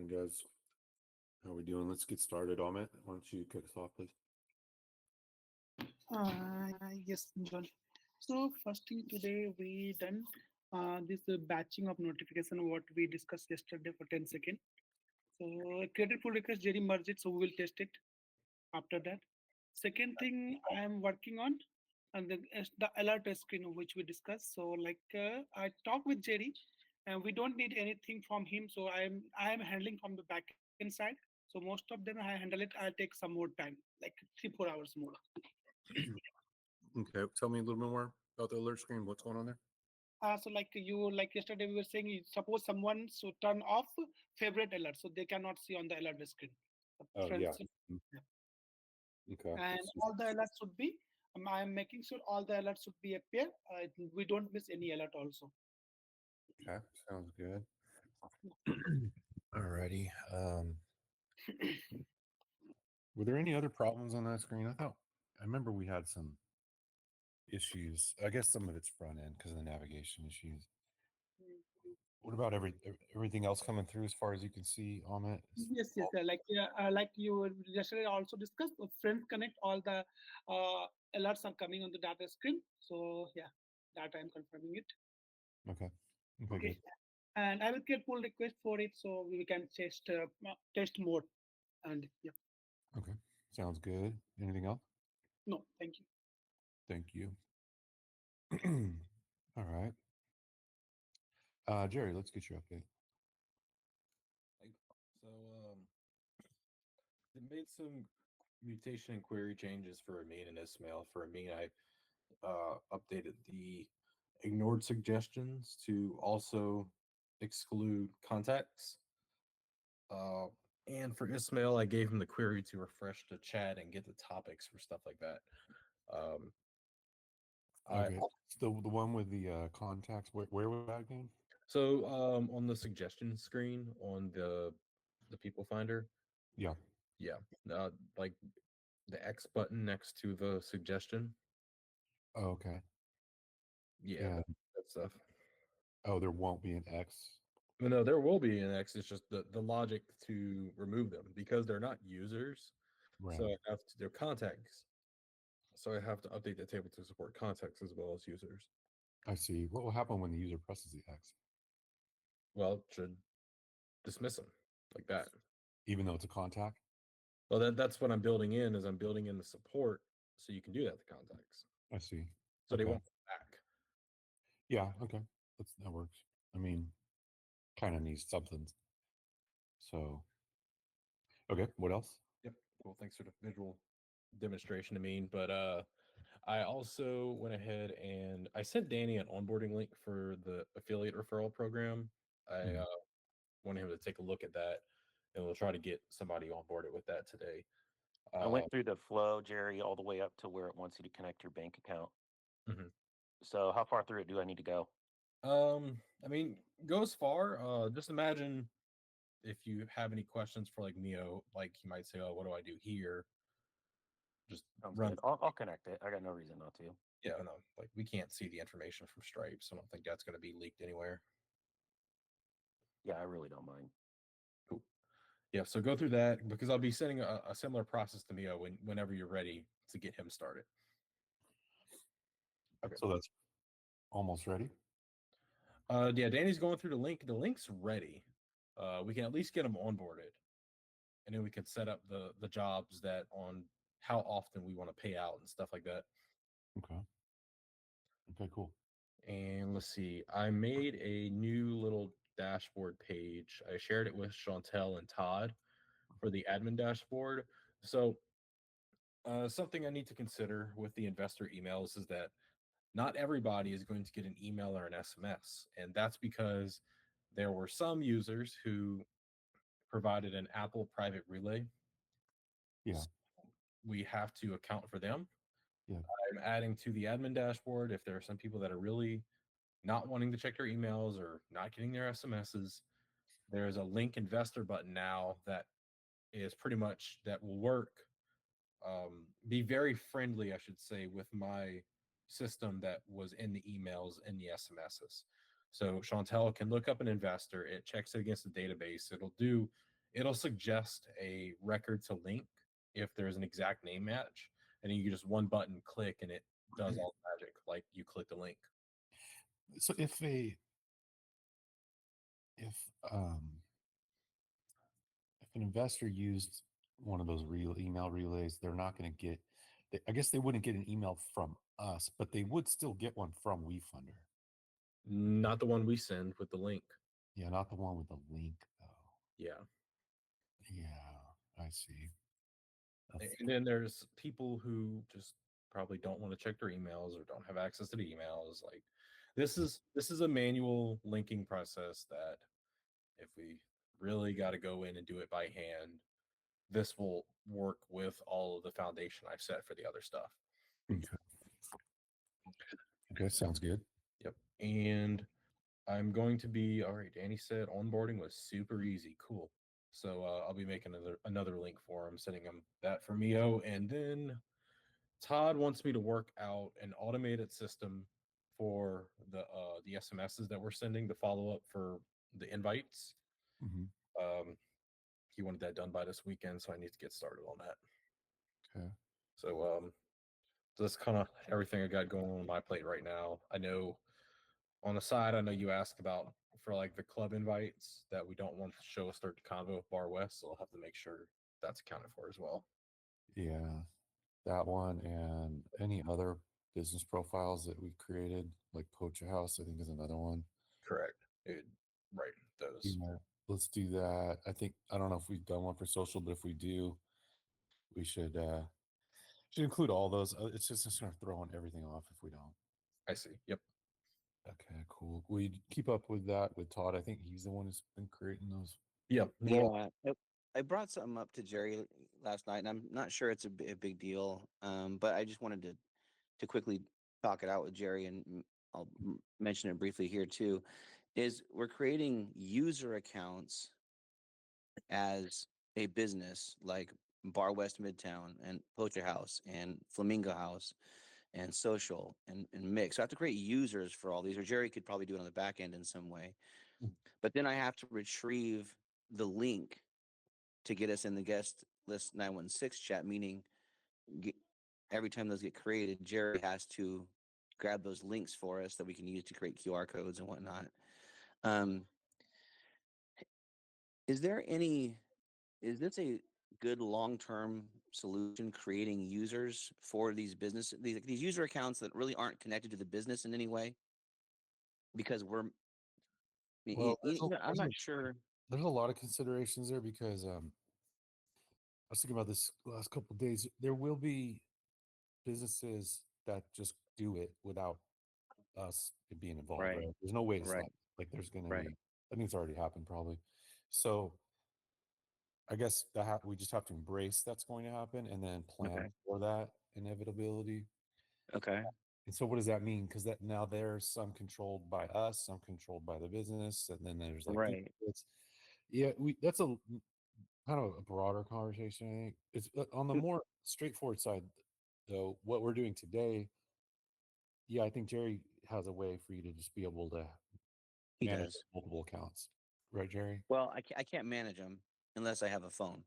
morning, guys. How we doing? Let's get started. Amit, why don't you kick us off, please? Yes, John. So first thing today we done this batching of notification what we discussed yesterday for 10 seconds. So created pull request Jerry merge it, so we will test it after that. Second thing I am working on and the alert screen which we discussed. So I talk with Jerry and we don't need anything from him. So I am handling from the backend side. So most of them I handle it. I'll take some more time, like 3-4 hours more. Okay, tell me a little bit more about the alert screen. What's going on there? So like yesterday we were saying, suppose someone so turn off favorite alert, so they cannot see on the alert screen. Oh, Friends, yeah. Mm, yeah. okay. And all the alerts should be. I am making sure all the alerts should be appear. We don't miss any alert also. Okay, sounds good. Alrighty. Were there any other problems on that screen? I remember we had some issues. I guess some of it's front end because of the navigation issues. What about everything else coming through as far as you can see on it? Yes, yes. Like you yesterday also discussed, friends connect all the alerts are coming on the data screen. So yeah, that I'm confirming it. Okay. Okay, good. Okay. And I will get pull request for it so we can test more. And yeah, Okay. Sounds good. Anything else? no, thank you. Thank you. All right. Jerry, let's get your update. Like, so they made some mutation and query changes for Amine and Ismail. For Amine, I updated the ignored suggestions to also exclude contacts. Uh, and for Ismail, I gave him the query to refresh the chat and get the topics for stuff like that. Um, I Okay. The one with the contacts. Where was that again? so on the suggestion screen on the people finder, Yeah. yeah, like the X button next to the suggestion. Oh, okay. Yeah, Yeah. that stuff. Oh, there won't be an X. No, there will be an X. It's just the logic to remove them because they're not users. So Right. I have to, they're contacts. So I have to update the table to support contacts as well as users. I see. What will happen when the user presses the X? Well, it should dismiss them like that. Even though it's a contact? Well, that's what I'm building in is I'm building in the support so you can do that to contacts. I see. So they Okay. won't come back. Yeah. Okay. That works. I mean, kind of needs something. So, okay. What else? Yep. Cool. Thanks for the visual demonstration, But I also went ahead and I sent Danny an onboarding link for the affiliate referral program. I Mhm. wanted him to take a look at that, and we'll try to get somebody onboarded with that today. I Uh, went through the flow, Jerry, all the way up to where it wants you to connect your bank account. mhm. So how far through it do I need to go? I mean, go as far. Just imagine if you have any questions for like Neo, like he might say, "Oh, what do I do here?" Just Sounds run. good. I'll connect it. I got no reason not to. Yeah, no, like we can't see the information from Stripe, so I don't think that's going to be leaked anywhere. Yeah, I really don't mind. Cool. Yeah, so go through that because I'll be sending a similar process to Neo whenever you're ready to get him started. Okay. So that's almost ready. Yeah, Danny's going through the link. The link's ready. We can at least get him onboarded, and then we can set up the jobs that on how often we want to pay out and stuff like that. Okay. Okay, cool. And let's see, I made a new little dashboard page. I shared it with Chantel and Todd for the admin dashboard. So something I need to consider with the investor emails is that not everybody is going to get an email or an SMS. And that's because there were some users who provided an Apple private relay. Yeah. So we have to account for them. Yeah. I'm adding to the admin dashboard if there are some people that are really not wanting to check their emails or not getting their SMSs. There's a link investor button now that is pretty much that will work. Be very friendly, I should say, with my system that was in the emails and the SMSs. So Chantel can look up an investor, it checks it against the database, it'll do it'll suggest a record to link if there's an exact name match, and then you just one button click and it does all the magic like you click the link. So if um if an investor used one of those real email relays, they're not going to get. I guess they wouldn't get an email from us, but they would still get one from WeFunder. Not the one we send with the link. Yeah, not the one with the link though. Yeah. Yeah, I see. And then there's people who just probably don't want to check their emails or don't have access to the emails. Like this is a manual linking process that if we really got to go in and do it by hand, this will work with all of the foundation I've set for the other stuff. Okay. Okay, sounds good. Yep. And I'm going to be all right. Danny said onboarding was super easy. Cool. So I'll be making another link for him, sending him that for Mio, and then Todd wants me to work out an automated system for the SMSs that we're sending, the follow up for the invites. Mm-hmm. He wanted that done by this weekend, so I need to get started on that. Okay. So that's kind of everything I got going on my plate right now. I know on the side, I know you asked about for like the club invites that we don't want to show a start to convo with Bar West, so I'll have to make sure that's accounted for as well. Yeah, that one and any other business profiles that we created, like Poacher House, I think is another one. Correct. Right. Those. Yeah, let's do that. I don't know if we've done one for social, but if we do, we should include all those. It's just sort of throwing everything off if we don't. I see. Yep. Okay, cool. We keep up with that with Todd. I think he's the one who's been creating those. Yep. Yeah, I brought something up to Jerry last night, and I'm not sure it's a big deal. But I just wanted to quickly talk it out with Jerry, and I'll mention it briefly here too. Is we're creating user accounts as a business like Bar West Midtown and Poacher House and Flamingo House and Social and Mix. So I have to create users for all these, or Jerry could probably do it on the back end in some way. But then I have to retrieve the link to get us in the guest list 916 chat, meaning every time those get created, Jerry has to grab those links for us that we can use to create QR codes and whatnot. Um, is this a good long-term solution, creating users for these businesses, these user accounts that really aren't connected to the business in any way? Because Well, I'm not sure. there's a lot of considerations there because I was thinking about this last couple of days. There will be businesses that just do it without us being involved, Right. right? There's no way to Right. stop. Like there's going to Right. be. I think it's already happened probably. So I guess we just have to embrace that's going to happen and then plan Okay. for that inevitability. Okay. And so what does that mean? Because that now there's some controlled by us, some controlled by the business, and then there's like Right. that's a kind of a broader conversation. I think it's on the more straightforward side, though. What we're doing today, yeah, I think Jerry has a way for you to just be able to He manage does. multiple accounts, right, Jerry? Well, I can't manage them unless I have a phone.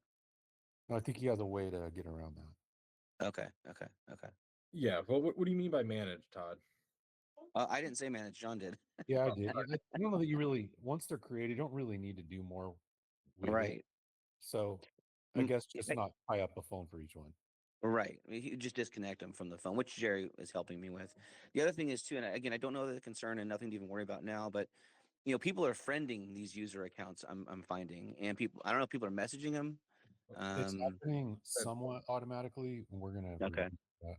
No, I think he has a way to get around that. Okay. Yeah. Well, what do you mean by manage, Todd? I didn't say manage. John did. Yeah, I did. I don't know that you really once they're created, you don't really need to do more with it. Right. So I Mm, guess just not tie up a phone for each one. Right. You just disconnect them from the phone, which Jerry is helping me with. The other thing is too, and again, I don't know the concern and nothing to even worry about now, but people are friending these user accounts. I'm finding, and people, I don't know if people are messaging them. It's happening somewhat automatically, and we're gonna Okay. review that.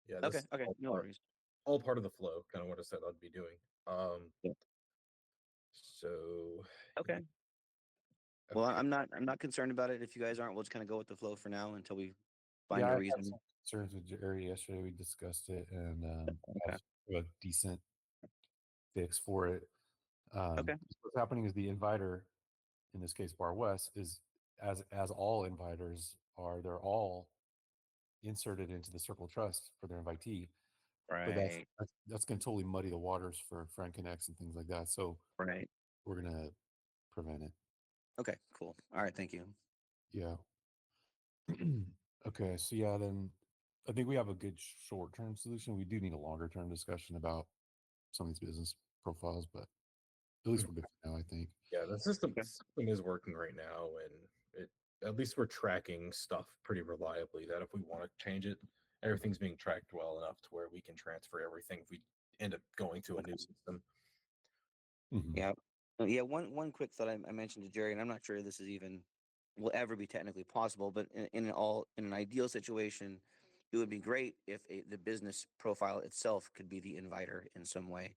Yeah. Okay. No worries. All part of the flow, kind of what I said I'd be doing. Yeah. So Okay. Well, I'm not concerned about it. If you guys aren't, we'll just kind of go with the flow for now until we find Yeah, I a had reason. some concerns with Jerry yesterday. We discussed it and Okay. have a decent fix for it. Okay. What's happening is the inviter, in this case Bar West, is as all inviters are, they're all inserted into the Circle Trust for their invitee. But Right. that's going to totally muddy the waters for friend connects and things like that. So Right. we're going to prevent it. Okay, cool. All right, thank you. Yeah. Okay, so yeah, then I think we have a good short-term solution. We do need a longer-term discussion about some of these business profiles, but at least we're good for now, I think. Yeah, the system Okay. system is working right now, and it at least we're tracking stuff pretty reliably. That if we want to change it, everything's being tracked well enough to where we can transfer everything if we end up going to a new system. Mhm. Yeah. Yeah. One quick thought I mentioned to Jerry, and I'm not sure this is even will ever be technically possible, but in an ideal situation, it would be great if the business profile itself could be the inviter in some way.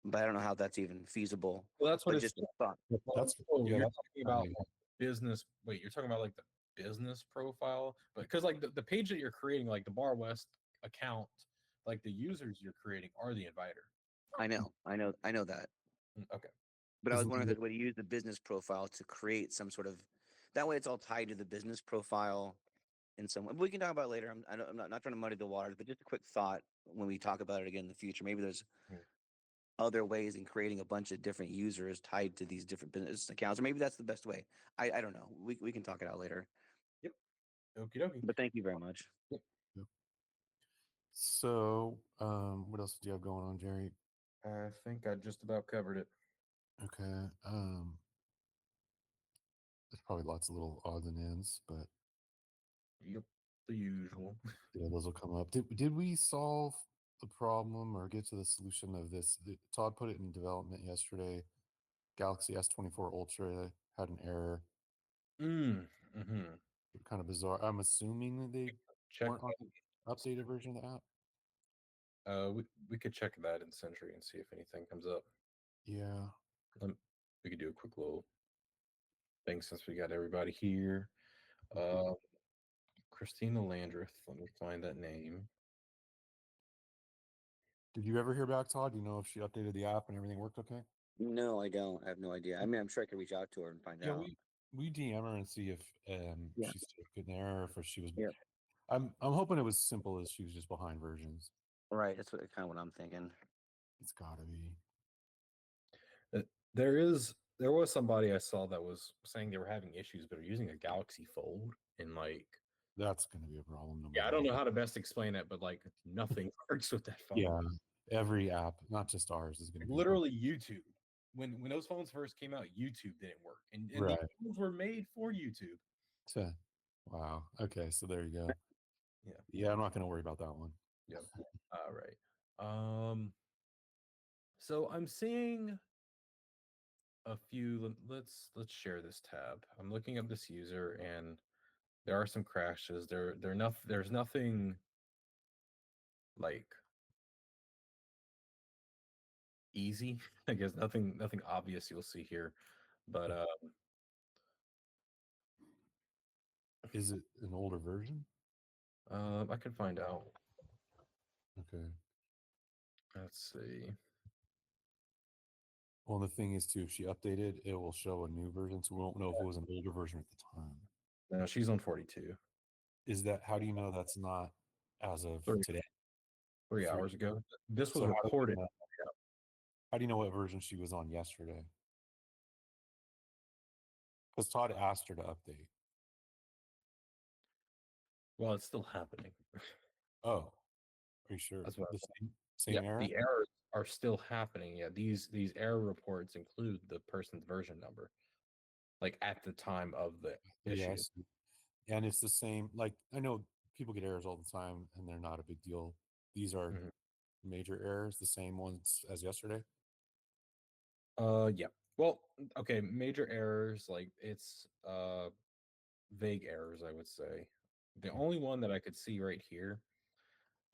But I don't know how that's even feasible. Well, that's what But it's. just a thought. That's Oh, yeah, you're that's talking about fine. business. Wait, you're talking about like the business profile, but because like the page that you're creating, like the Bar West account, like the users you're creating are the inviter. I know that. Okay. But I was Isn't wondering it- if there's a way to use the business profile to create some sort of that way it's all tied to the business profile in some way. We can talk about it later. I'm not trying to muddy the waters, but just a quick thought when we talk about it again in the future. Maybe there's Hmm. other ways in creating a bunch of different users tied to these different business accounts, or maybe that's the best way. I don't know. We can talk it out later. Yep. Okie dokie. But thank you very much. Yep. So, what else do you have going on, Jerry? I think I just about covered it. Okay. There's probably lots of little odds and ends, but Yep. The usual. yeah, those will come up. Did we solve the problem or get to the solution of this? Todd put it in development yesterday. Galaxy S24 Ultra had an error. Mm-hmm. Kind of bizarre. I'm assuming that they Check. weren't on the updated version of the app. We could check that in Sentry and see if anything comes up. Yeah. We could do a quick little thing since we got everybody here. Mhm. Christina Landreth. Let me find that name. Did you ever hear back, Todd? Do you know if she updated the app and everything worked okay? No, I don't. I have no idea. I mean, I'm sure I could reach out to her and find Yeah, out. we DM her and see if Yeah. she's still getting there or if she was. Yeah. I'm hoping it was simple as she was just behind versions. Right. That's kind of what I'm thinking. It's gotta be. There was somebody I saw that was saying they were having issues, but are using a Galaxy Fold and like That's gonna be a problem. No yeah, I matter don't what. know how to best explain it, but like nothing works with that phone. Yeah, every app, not just ours, is gonna Like, be literally YouTube. When those phones first came out, YouTube didn't work, and right. these phones were made for YouTube. Wow. Okay, so there you go. Yeah. Yeah, I'm not gonna worry about that one. Yep. All right. So I'm seeing a few. Let's share this tab. I'm looking up this user, and there are some crashes. There's nothing like easy. I guess nothing obvious you'll see here, but Is it an older version? I can find out. Okay. Let's see. Well, the thing is too, if she updated, it will show a new version, so we won't know if it was an older version at the time. No, she's on 42. Is that how do you know that's not as of Three, today? 3 hours ago. This was So how do you reported. know- How do you know what version she was on yesterday? Because Todd asked her to update. Well, it's still happening. Oh, are you sure? That's what The same Yeah, error? the errors are still happening. Yeah, these error reports include the person's version number, like at the time of the issue. Yes. And it's the same. Like I know people get errors all the time, and they're not a big deal. These are Mhm. major errors, the same ones as yesterday. Yeah. Well, okay, major errors like it's vague errors, I would say. The only one that I could see right here,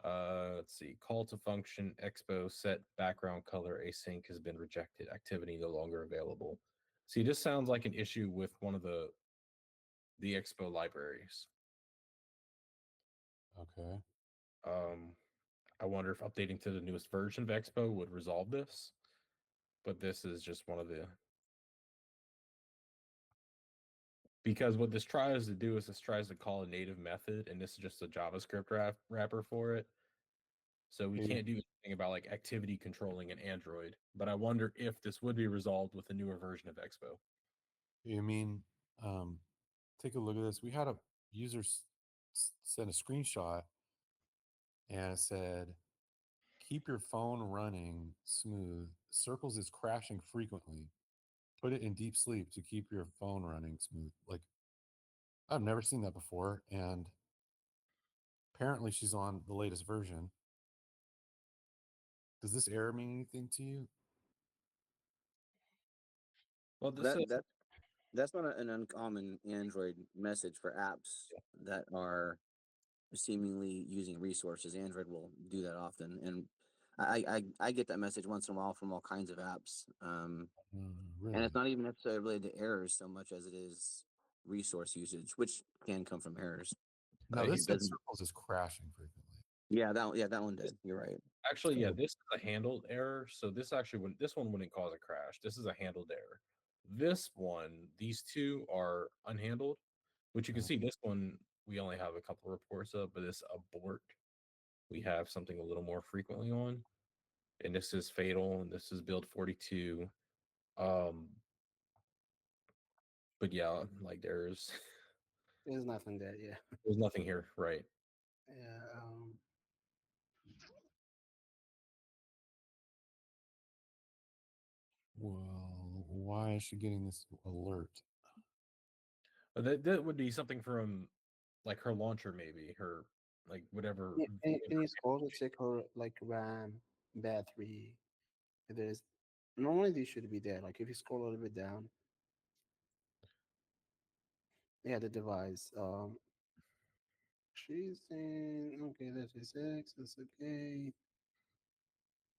let's see, call to function expo set background color async has been rejected. Activity no longer available. See, this sounds like an issue with one of the expo libraries. Okay. I wonder if updating to the newest version of Expo would resolve this, but this is just one of the because what this tries to do is this tries to call a native method, and this is just a JavaScript wrapper for it. So we Hey, can't do anything about like activity controlling in Android. But I wonder if this would be resolved with a newer version of Expo. I mean, take a look at this. We had a user send a screenshot and it said, keep your phone running smooth. Circles is crashing frequently. Put it in deep sleep to keep your phone running smooth. Like, I've never seen that before. And apparently she's on the latest version. Does this error mean anything to you? Well, this That is that that's not an uncommon Android message for apps that are seemingly using resources. Android will do that often, and I get that message once in a while from all kinds of apps. And Really? it's not even necessarily related to errors so much as it is resource usage, which can come from errors. No, It this said doesn't. Circles is crashing frequently. That one did. You're right. actually, yeah, So, this is a handled error. So this actually wouldn't this one wouldn't cause a crash. This is a handled error. This one, these two are unhandled, which you can uh, see. This one we only have a couple reports of, but this abort we have something a little more frequently on, and this is fatal, and this is build 42. Um, but yeah, like There's nothing there. Yeah. there's nothing here, right? Yeah. well, why is she getting this alert? That would be something from like her launcher, maybe her like whatever. Can you scroll to check her like RAM, battery? There's normally these should be there. Like if you scroll a little bit down, yeah, the device. She's saying okay, that's six. That's okay.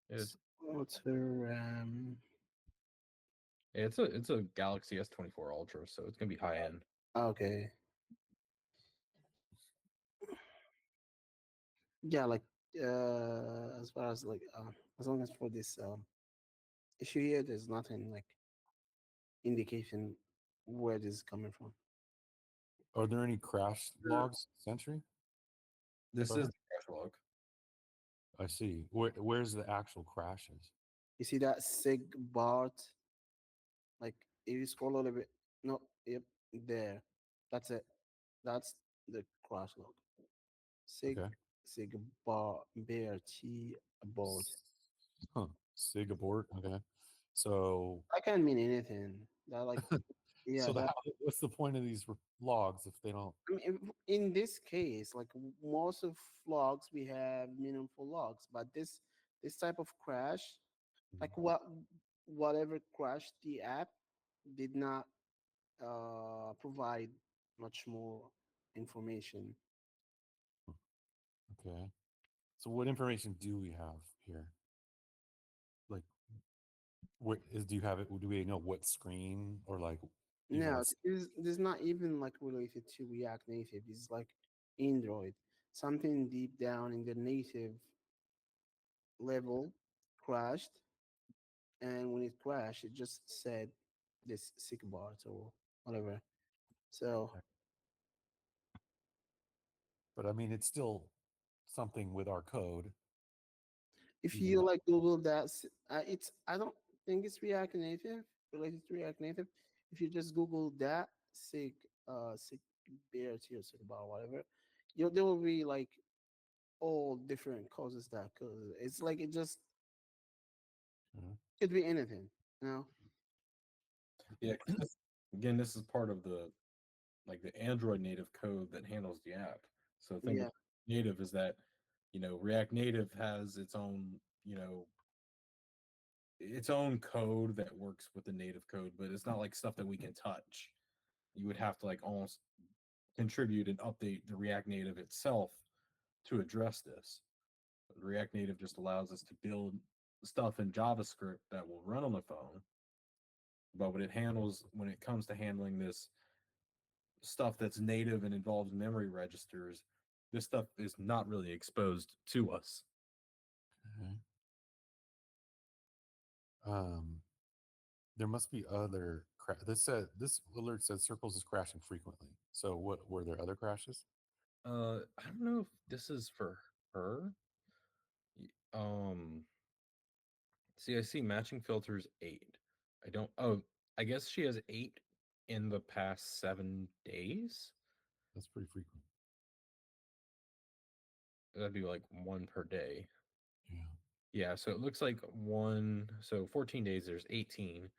It's What's her RAM? it's a Galaxy S24 Ultra, so it's gonna be high end. Okay. Yeah, like as far as like as long as for this issue here, there's nothing like indication where this is coming from. Are there any crash logs, Sentry? This For is her? the crash log. I see. Where's the actual crashes? You see that sig bart? Like if you scroll a little bit, no, yep, there. That's it. That's the crash log. Sig Okay. sig bar bear t abort. Huh. Sig abort. Okay. So, That can mean anything. That like yeah, so that what's the point of these logs if they don't? I mean, in this case, like most of logs, we have meaningful logs, but this type of crash, like whatever crashed the app, did not provide much more information. Okay. So, what information do we have here? Like, do you have it? Do we know what screen or like even No, what's this is not even like related to React Native. It's like Android. Something deep down in the native level crashed, and when it crashed, it just said this sick bart or whatever. So but I mean, it's still something with our code. if Even you like Google that, it's I don't think it's React Native related to React Native. If you just Google that sick BRT or sick bar whatever, there will be like all different causes that cause it's like it just uh, could be anything, you know. Yeah, 'cause again, this is part of the like the Android native code that handles the app. So the thing Yeah, with native is that React Native has its own code that works with the native code, but it's not like stuff that we can touch. You would have to like almost contribute and update the React Native itself to address this. But React Native just allows us to build stuff in JavaScript that will run on the phone. But when it comes to handling this stuff that's native and involves memory registers, this stuff is not really exposed to us. okay. Um, there must be other. This alert says Circles is crashing frequently. So, what were there other crashes? I don't know if this is for her. See, I see matching filters 8. I don't. Oh, I guess she has 8 in the past 7 days. That's pretty frequent. That'd be like one per day. Yeah. Yeah, so it looks like one. So 14 days, there's 18.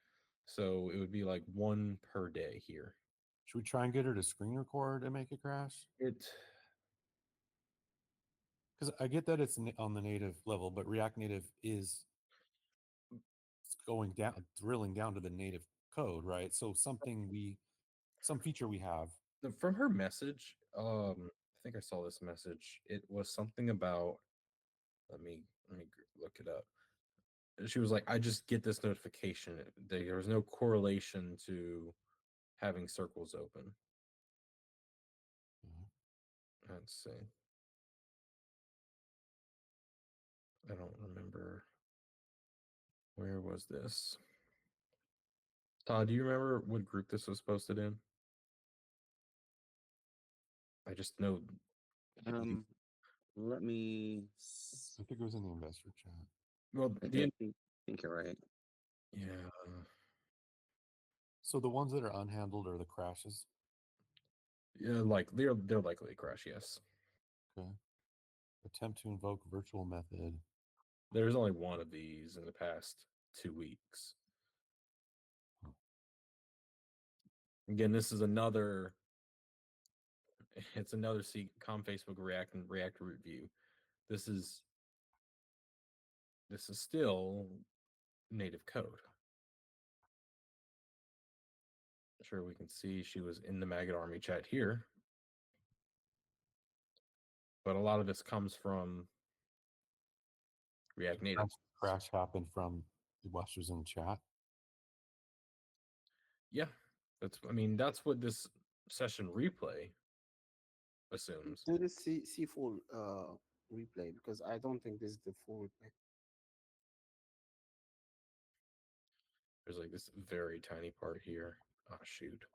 So it would be like one per day here. Should we try and get her to screen record and make it crash? It Because I get that it's on the native level, but React Native is going down, drilling down to the native code, right? So some feature we have. from her message, I think I saw this message. It was something about. Look it up. She was like, I just get this notification. There was no correlation to having circles open. Mhm. Let's see. I don't remember. Where was this? Todd, do you remember what group this was posted in? I just know. Let me. I think it was in the investor chat. Well, I think you're right. yeah. So the ones that are unhandled are the crashes. Yeah, like they're likely to crash. Yes, Okay. Attempt to invoke virtual method. there's only one of these in the past 2 weeks. Again, this is another. It's another com Facebook React and React review. This is still native code. Sure, we can see she was in the Maggot Army chat here, but a lot of this comes from React Native. Crash happened from the Westers in the chat. Yeah, that's what this session replay assumes. Do the see full replay, because I don't think this is the full replay. There's like this very tiny part here. Oh shoot.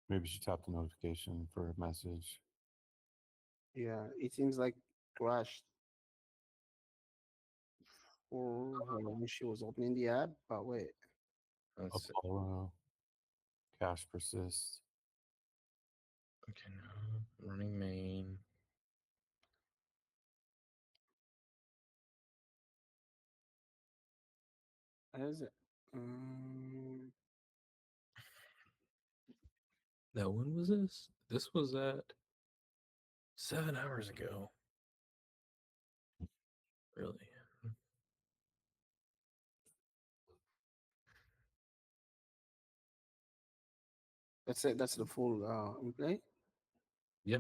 Maybe she tapped the notification for a message. Yeah, it seems like crashed for her when she was opening the app. But wait, Let's see. Apollo. Cache persists. Okay, no. Running main. is it? Now, when was this? This was at 7 hours ago. Really? That's it. That's the full replay. Yeah.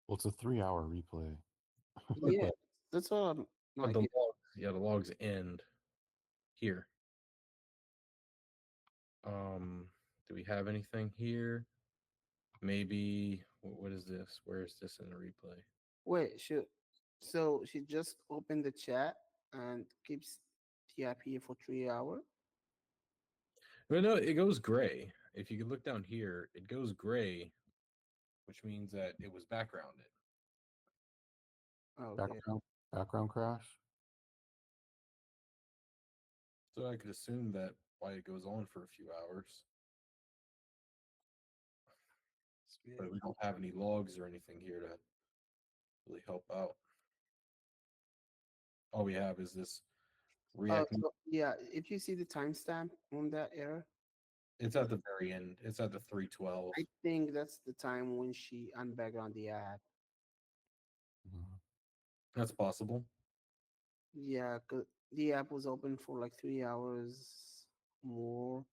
Well, it's a 3-hour replay. Yeah, that's what I'm But like. the logs end here. Do we have anything here? Maybe what is this? Where is this in the replay? Wait, so she just opened the chat and keeps the app here for 3 hours. No, it goes gray. If you can look down here, it goes gray, which means that it was backgrounded. Okay. Background crash. So I could assume that why it goes on for a few hours. But we don't have any logs or anything here to really help out. All we have is this React. So, yeah, if you see the timestamp on that error, It's at the very end. It's at the 312. I think that's the time when she unbackground the app. Mhm. That's possible. Yeah, 'cause the app was open for like 3 hours more,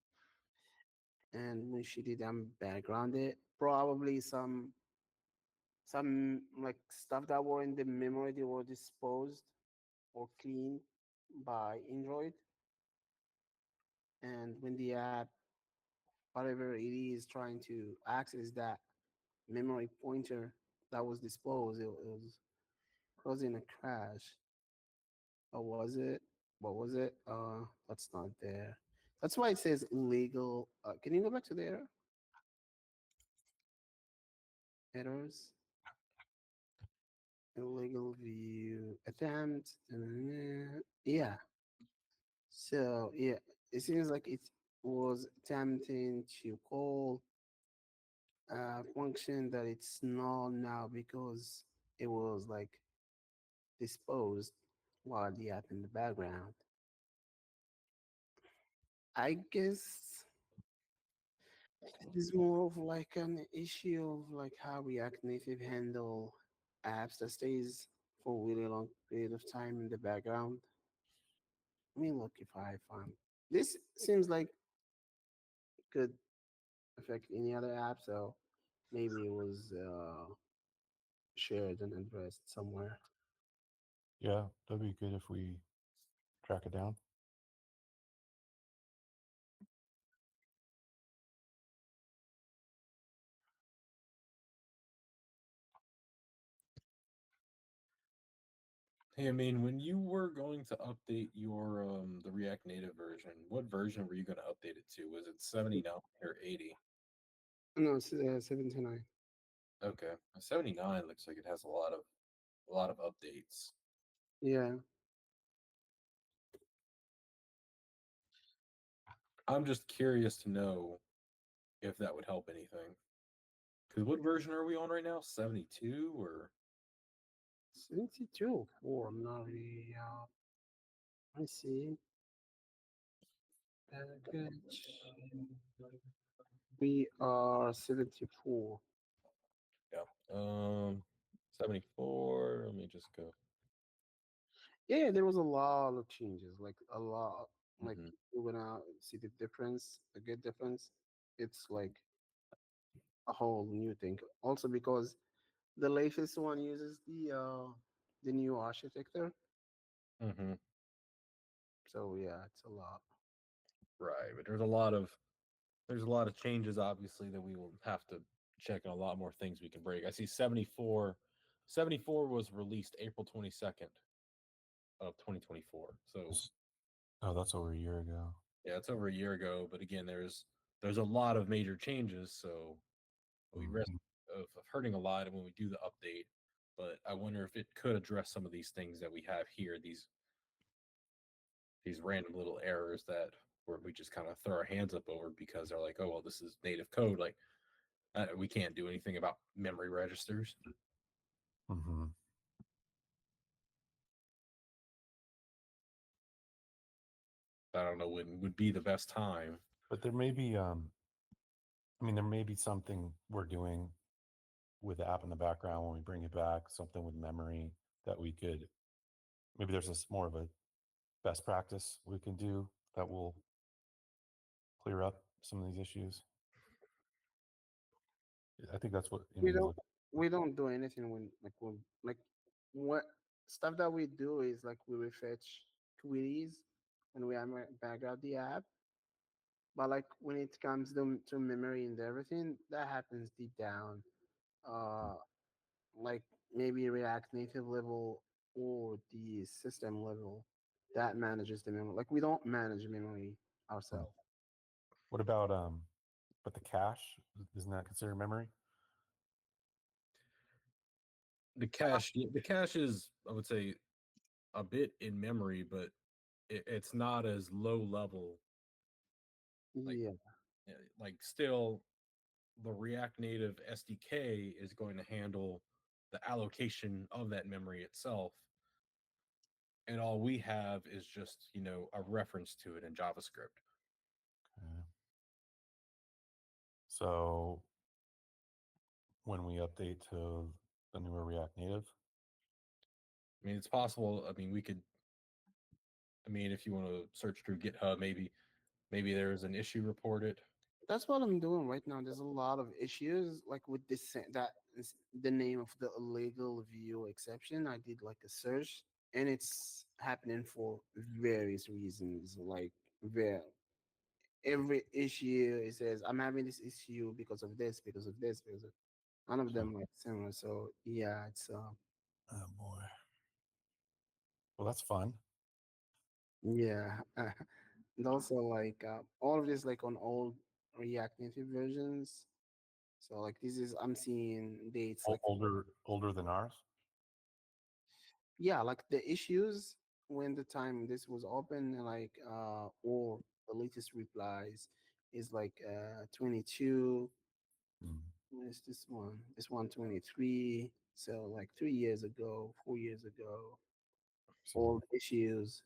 and when she did unbackground it, probably some like stuff that were in the memory, they were disposed or cleaned by Android, and when the app, whatever it is, trying to access that memory pointer that was disposed, it was causing a crash. Or was it? What was it? That's not there. That's why it says illegal. Can you go back to the error? Errors. Illegal view attempt. Yeah. So yeah, it seems like it was attempting to call a function that it's not now because it was like disposed while the app in the background. I guess it is more of like an issue of like how React Native handle apps that stays for a really long period of time in the background. Let me look if I find this seems like could affect any other app, so maybe it was shared and addressed somewhere. Yeah, that'd be good if we track it down. Hey, I mean, when you were going to update your the React Native version, what version were you going to update it to? Was it 79 or 80? No, it's 79. Okay, 79 looks like it has a lot of updates. Yeah. I'm just curious to know if that would help anything. Because what version are we on right now? 72 or 72 or I'm not really I see. Package. We are 74. yeah, 74. Let me just go. Yeah, there was a lot of changes, like a lot. Like Mhm. you when I see the difference, the good difference, it's like a whole new thing. Also because the latest one uses the new architecture. Mhm. So yeah, it's a lot. Right, but there's a lot of changes obviously that we will have to check and a lot more things we can break. I see 74. 74 was released April 22nd of 2024. So Oh, that's over a year ago. yeah, it's over a year ago. But again, there's a lot of major changes, so we risk Mhm. of hurting a lot when we do the update. But I wonder if it could address some of these things that we have here, these random little errors that where we just kind of throw our hands up over because they're like, oh well, this is native code. Like we can't do anything about memory registers. Mhm. I don't know when would be the best time. But there may be, I mean, there may be something we're doing with the app in the background when we bring it back, something with memory that we could, maybe there's more of a best practice we can do that will clear up some of these issues. I think that's what We Amin's don't looking. we don't do anything when like what stuff that we do is like we refetch queries when we are back out the app. But like when it comes to memory and everything, that happens deep down. Uh like maybe React Native level or the system level that manages the memory. Like we don't manage memory Hmm. ourselves. What about, but the cache, isn't that considered memory? The cache is, I would say, a bit in memory, but it's not as low level. Like Yeah. still, the React Native SDK is going to handle the allocation of that memory itself, and all we have is just a reference to it in JavaScript. Okay. So when we update to the newer React Native, I mean, it's possible. I mean, we could. I mean, if you want to search through GitHub, maybe there's an issue reported. That's what I'm doing right now. There's a lot of issues like with this that is the name of the illegal view exception. I did like a search and it's happening for various reasons. Like there every issue it says I'm having this issue because of this, because of this, because of none of so, them like similar. So yeah, it's oh boy. Well, that's fun. yeah. And also like all of this like on old React Native versions. So like this is I'm seeing dates like Older than ours. yeah, like the issues when the time this was open, like or the latest replies is like 22. Mm. Where's this one? This one 23. So like 3 years ago, 4 years ago, So, old issues.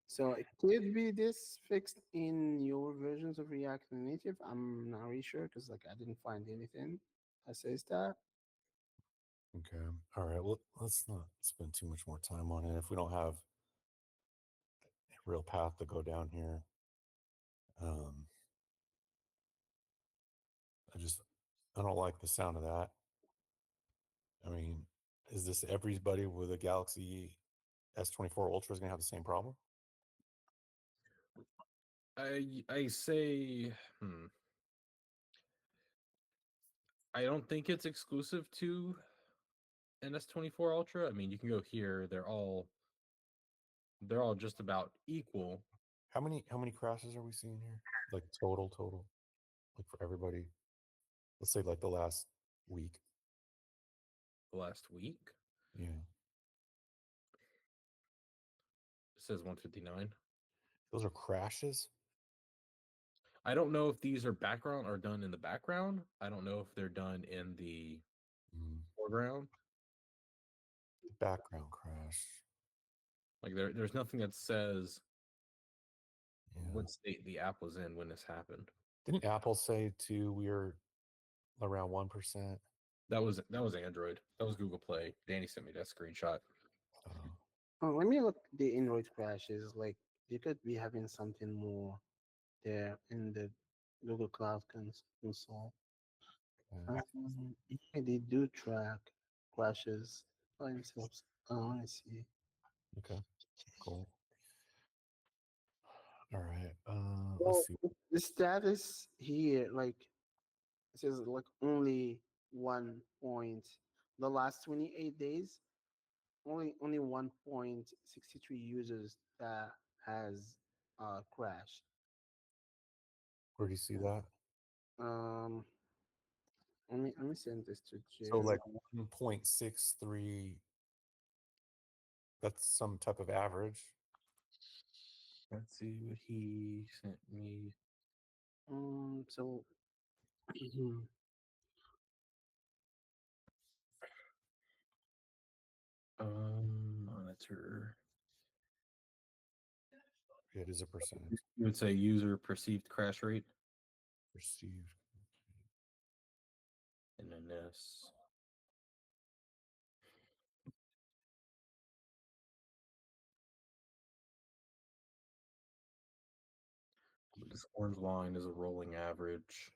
So it could be this fixed in your versions of React Native. I'm not really sure because like I didn't find anything that says that. okay. All right. Well, let's not spend too much more time on it if we don't have a real path to go down here. Um, I don't like the sound of that. I mean, is this everybody with a Galaxy S24 Ultra is going to have the same problem? I say, I don't think it's exclusive to an S24 Ultra. I mean, you can go here; they're all just about equal. How many crashes are we seeing here? Like total, like for everybody. Let's say like the last week. Last week, Yeah. it says 159. Those are crashes. I don't know if these are background or done in the background. I don't know if they're done in the Mm. foreground. Background crash. Like there's nothing that says Yeah. what state the app was in when this happened. Didn't Apple say too we were around 1%? That was Android. That was Google Play. Danny sent me that screenshot. Oh, Oh, let me look the Android crashes. Like you could be having something more there in the Google Cloud console. okay. Yeah, they do track crashes by themselves. Oh, I see. Okay. Cool. All right. Well, Let's see. the status here, like it says, like only 1 point. The last 28 days, only 1.63 users that has crashed. Where do you see that? Um, let me send this to So Jerry. like 1.63. That's some type of average. Let's see what he sent me. So Monitor. It is a percentage You would say user perceived crash rate, perceived. and then this. This orange line is a rolling average.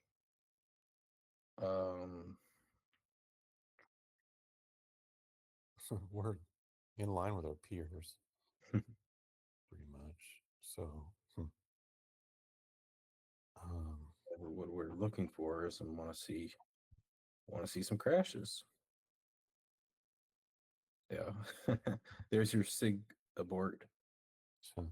We're in line with our peers, pretty much. So, um, what we're looking for is and want to see some crashes. Yeah, there's your sig abort. so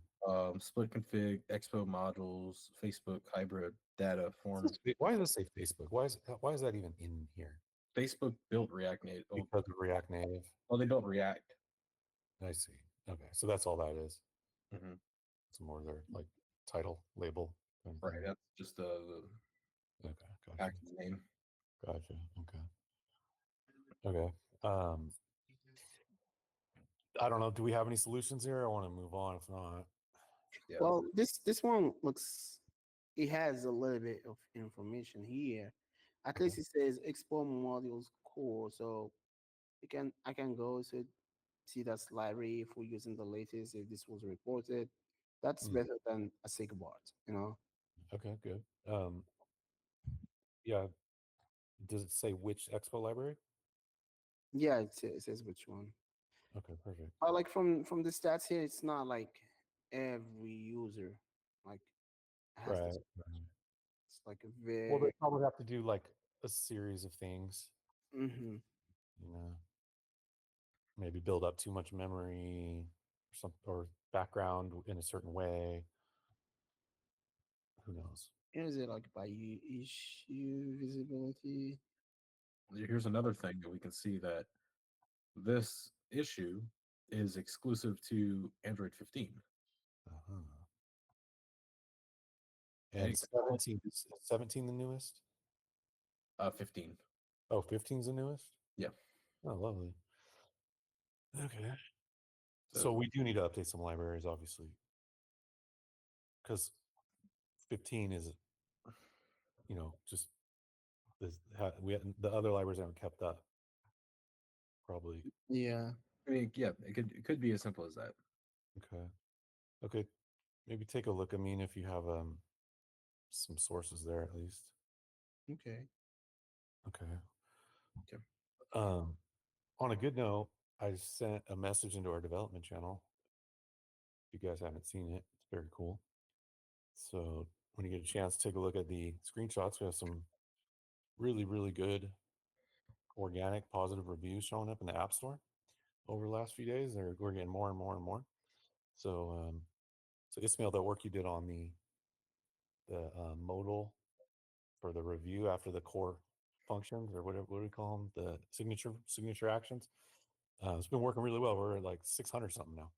Split config, expo modules, Facebook hybrid data form. why does it say Facebook? Why is that even in here? Facebook built React Native. Because of React Native. Oh, they built React. I see. Okay, so that's all that is. Mm-hmm. It's more their like title label. Right. That's just the Okay, gotcha. package name. Gotcha. Okay. I don't know. Do we have any solutions here? I want to move on. If not, Yeah. well, this one looks. It has a little bit of information here. At okay. least it says export modules core, so I can go to see that library if we're using the latest. If this was reported, that's Mm. better than a SIGBOT. Okay, good. Yeah. Does it say which Expo library? Yeah, it says which one. Okay, perfect. But like from the stats here, it's not like every user like has Right. this. Right. It's like a Well, they very. probably have to do like a series of things, Hmm. you know, maybe build up too much memory or some or background in a certain way. Who knows? Is it like by issue visibility? Here's another thing that we can see that this issue is exclusive to Android 15. Uh-huh. And It's 17 the newest? 15. Oh, 15's the newest? Yeah. Oh, lovely. Okay. So So we do need to update some libraries, obviously, because 15 is, just the other libraries haven't kept up. Probably. Yeah. I mean, yeah, it could be as simple as that. Okay. Okay. Maybe take a look. I mean, if you have some sources there at least. Okay. Okay. Okay. On a good note, I sent a message into our development channel. If you guys haven't seen it, it's very cool. So when you get a chance, take a look at the screenshots. We have some really, really good organic positive reviews showing up in the App Store over the last few days. We're getting more and more and more. So Ismail, that work you did on the modal for the review after the core functions, or whatever, what do we call them, the signature actions, it's been working really well. We're at like 600 something now.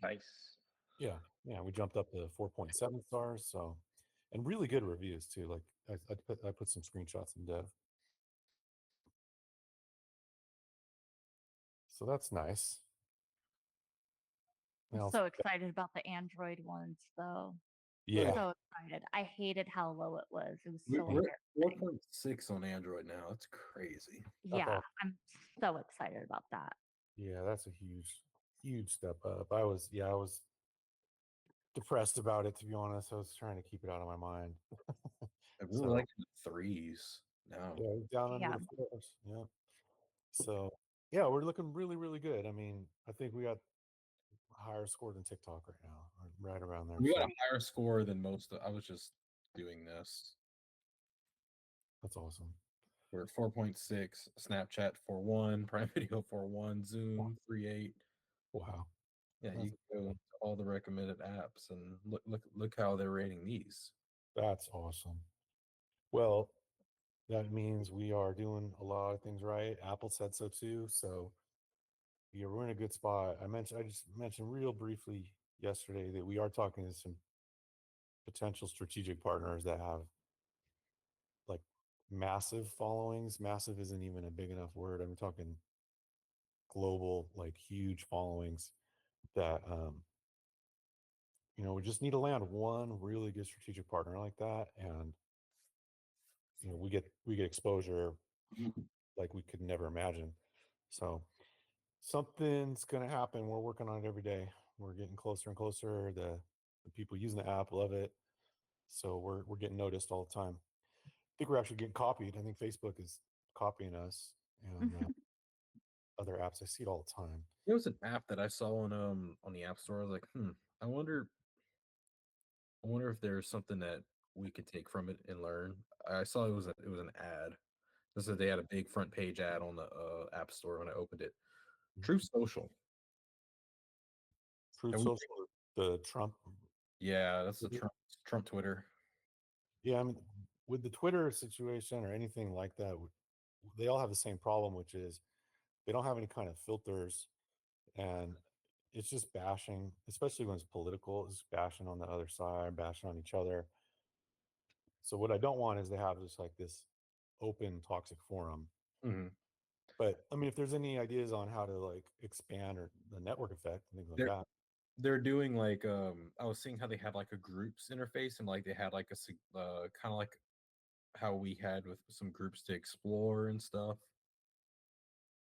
Nice. Yeah, we jumped up to 4.7 stars. So, and really good reviews too. Like I put some screenshots in dev, so that's nice. I'm Now, so excited about the Android ones, though. yeah, So excited. I hated how low it was. It was so We're at embarrassing. 4.6 on Android now. That's crazy. Yeah, awesome. I'm so excited about that. Yeah, that's a huge step up. I was depressed about it, to be honest. I was trying to keep it out of my mind. We were So like in the threes now. yeah, down under Yeah. the fours. Yeah. So yeah, we're looking really, really good. I mean, I think we got higher score than TikTok right now, or right around there. We got So a higher score than most. I was just doing this. that's awesome. We're at 4.6, Snapchat 4.1, Prime Video 4.1, Zoom 3.8. Wow. Yeah, That's you can go to all the recommended apps and look how they're rating these. That's awesome. Well, that means we are doing a lot of things right. Apple said so too. So yeah, we're in a good spot. I just mentioned real briefly yesterday that we are talking to some potential strategic partners that have like massive followings. Massive isn't even a big enough word. I'm talking global, like huge followings that we just need to land one really good strategic partner like that, and we get exposure like we could never imagine. So something's gonna happen. We're working on it every day. We're getting closer and closer. The people using the app love it. So we're getting noticed all the time. I think we're actually getting copied. I think Facebook is copying us, and other apps. I see it all the time. There was an app that I saw on the App Store. I was like, I wonder if there's something that we could take from it and learn. I saw it was an ad. It said they had a big front page ad on the App Store when I opened it. True Social. Truth And we- Social, the Trump. Yeah, that's the Mhm. Trump Twitter. Yeah, I mean, with the Twitter situation or anything like that, they all have the same problem, which is they don't have any kind of filters, and it's just bashing, especially when it's political. It's bashing on the other side, bashing on each other. So what I don't want is to have just like this open toxic forum. Mhm. But I mean, if there's any ideas on how to like expand or the network effect and things like They're that. they're doing like I was seeing how they had like a groups interface and like they had like kind of like how we had with some groups to explore and stuff.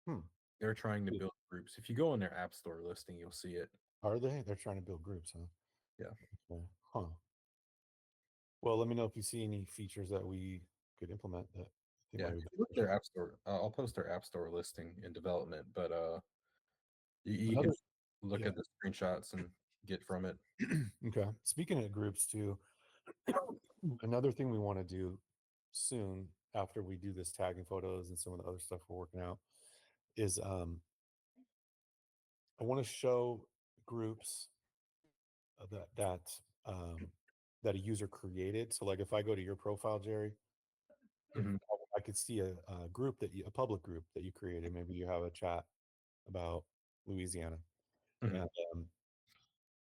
Hmm. They're trying to Yeah. build groups. If you go in their App Store listing, you'll see it. Are they? They're trying to build groups, huh? Yeah. Okay. Huh. Well, let me know if you see any features that we could implement that they Yeah, might if be you look at their beneficial. App Store. I'll post their App Store listing in development, but you Another, can look yeah. at the screenshots and get from it. Okay. Speaking of groups too, another thing we want to do soon after we do this tagging photos and some of the other stuff we're working out is I want to show groups that um, that a user created. So like if I go to your profile, Jerry, if Mhm. I could see a group a public group that you created. Maybe you have a chat about Louisiana, Mhm. and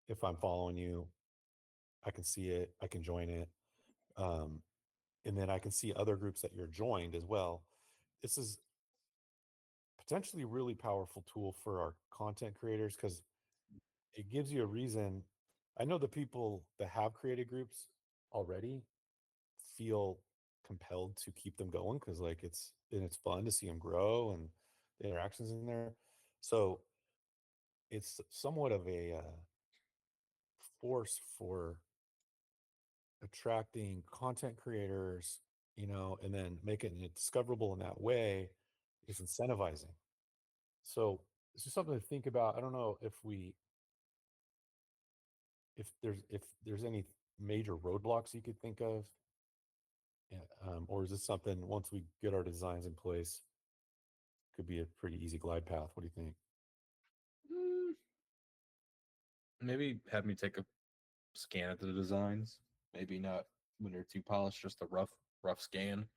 if I'm following you, I can see it, I can join it. Um, and then I can see other groups that you're joined as well. This is potentially a really powerful tool for our content creators because it gives you a reason. I know the people that have created groups already feel compelled to keep them going because like it's fun to see them grow and the interactions in there. So it's somewhat of a force for attracting content creators, and then making it discoverable in that way is incentivizing. So it's just something to think about. I don't know if there's any major roadblocks you could think of, or is this something once we get our designs in place could be a pretty easy glide path? What do you think? Mm, maybe have me take a scan at the designs. Maybe not when they're too polished, just a rough scan.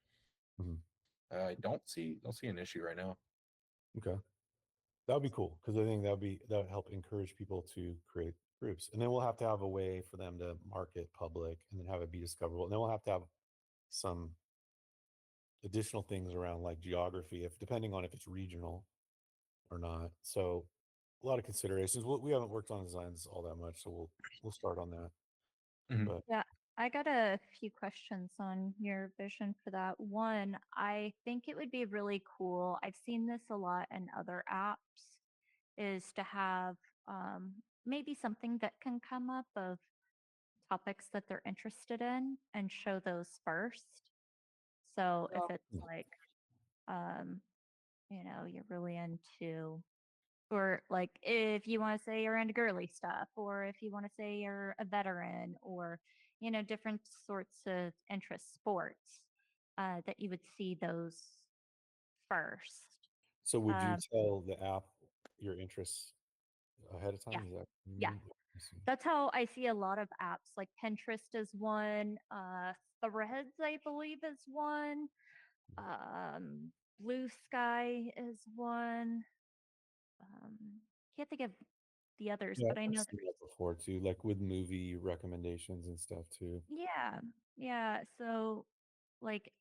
Mhm. I don't see an issue right now. Okay, that would be cool because I think that would help encourage people to create groups, and then we'll have to have a way for them to market public and then have it be discoverable, and then we'll have to have some additional things around like geography, if depending on if it's regional or not. So a lot of considerations. We haven't worked on designs all that much, so we'll start on that. Mhm. But Yeah, I got a few questions on your vision for that. One, I think it would be really cool. I've seen this a lot in other apps, is to have maybe something that can come up of topics that they're interested in and show those first. So if it's Mm. like, um, you're really into, or like if you want to say you're into girly stuff, or if you want to say you're a veteran, or, different sorts of interest sports, that you would see those first. so would you Um, tell the app your interests ahead of yeah, time? Is that what you yeah. mean? I see. That's how I see a lot of apps. Like Pinterest is one, Threads, I believe, is one. Blue Sky is one. Um, can't think of the others, Yeah, but I I've know seen that before too, like with movie recommendations and stuff too. yeah, yeah. So, like,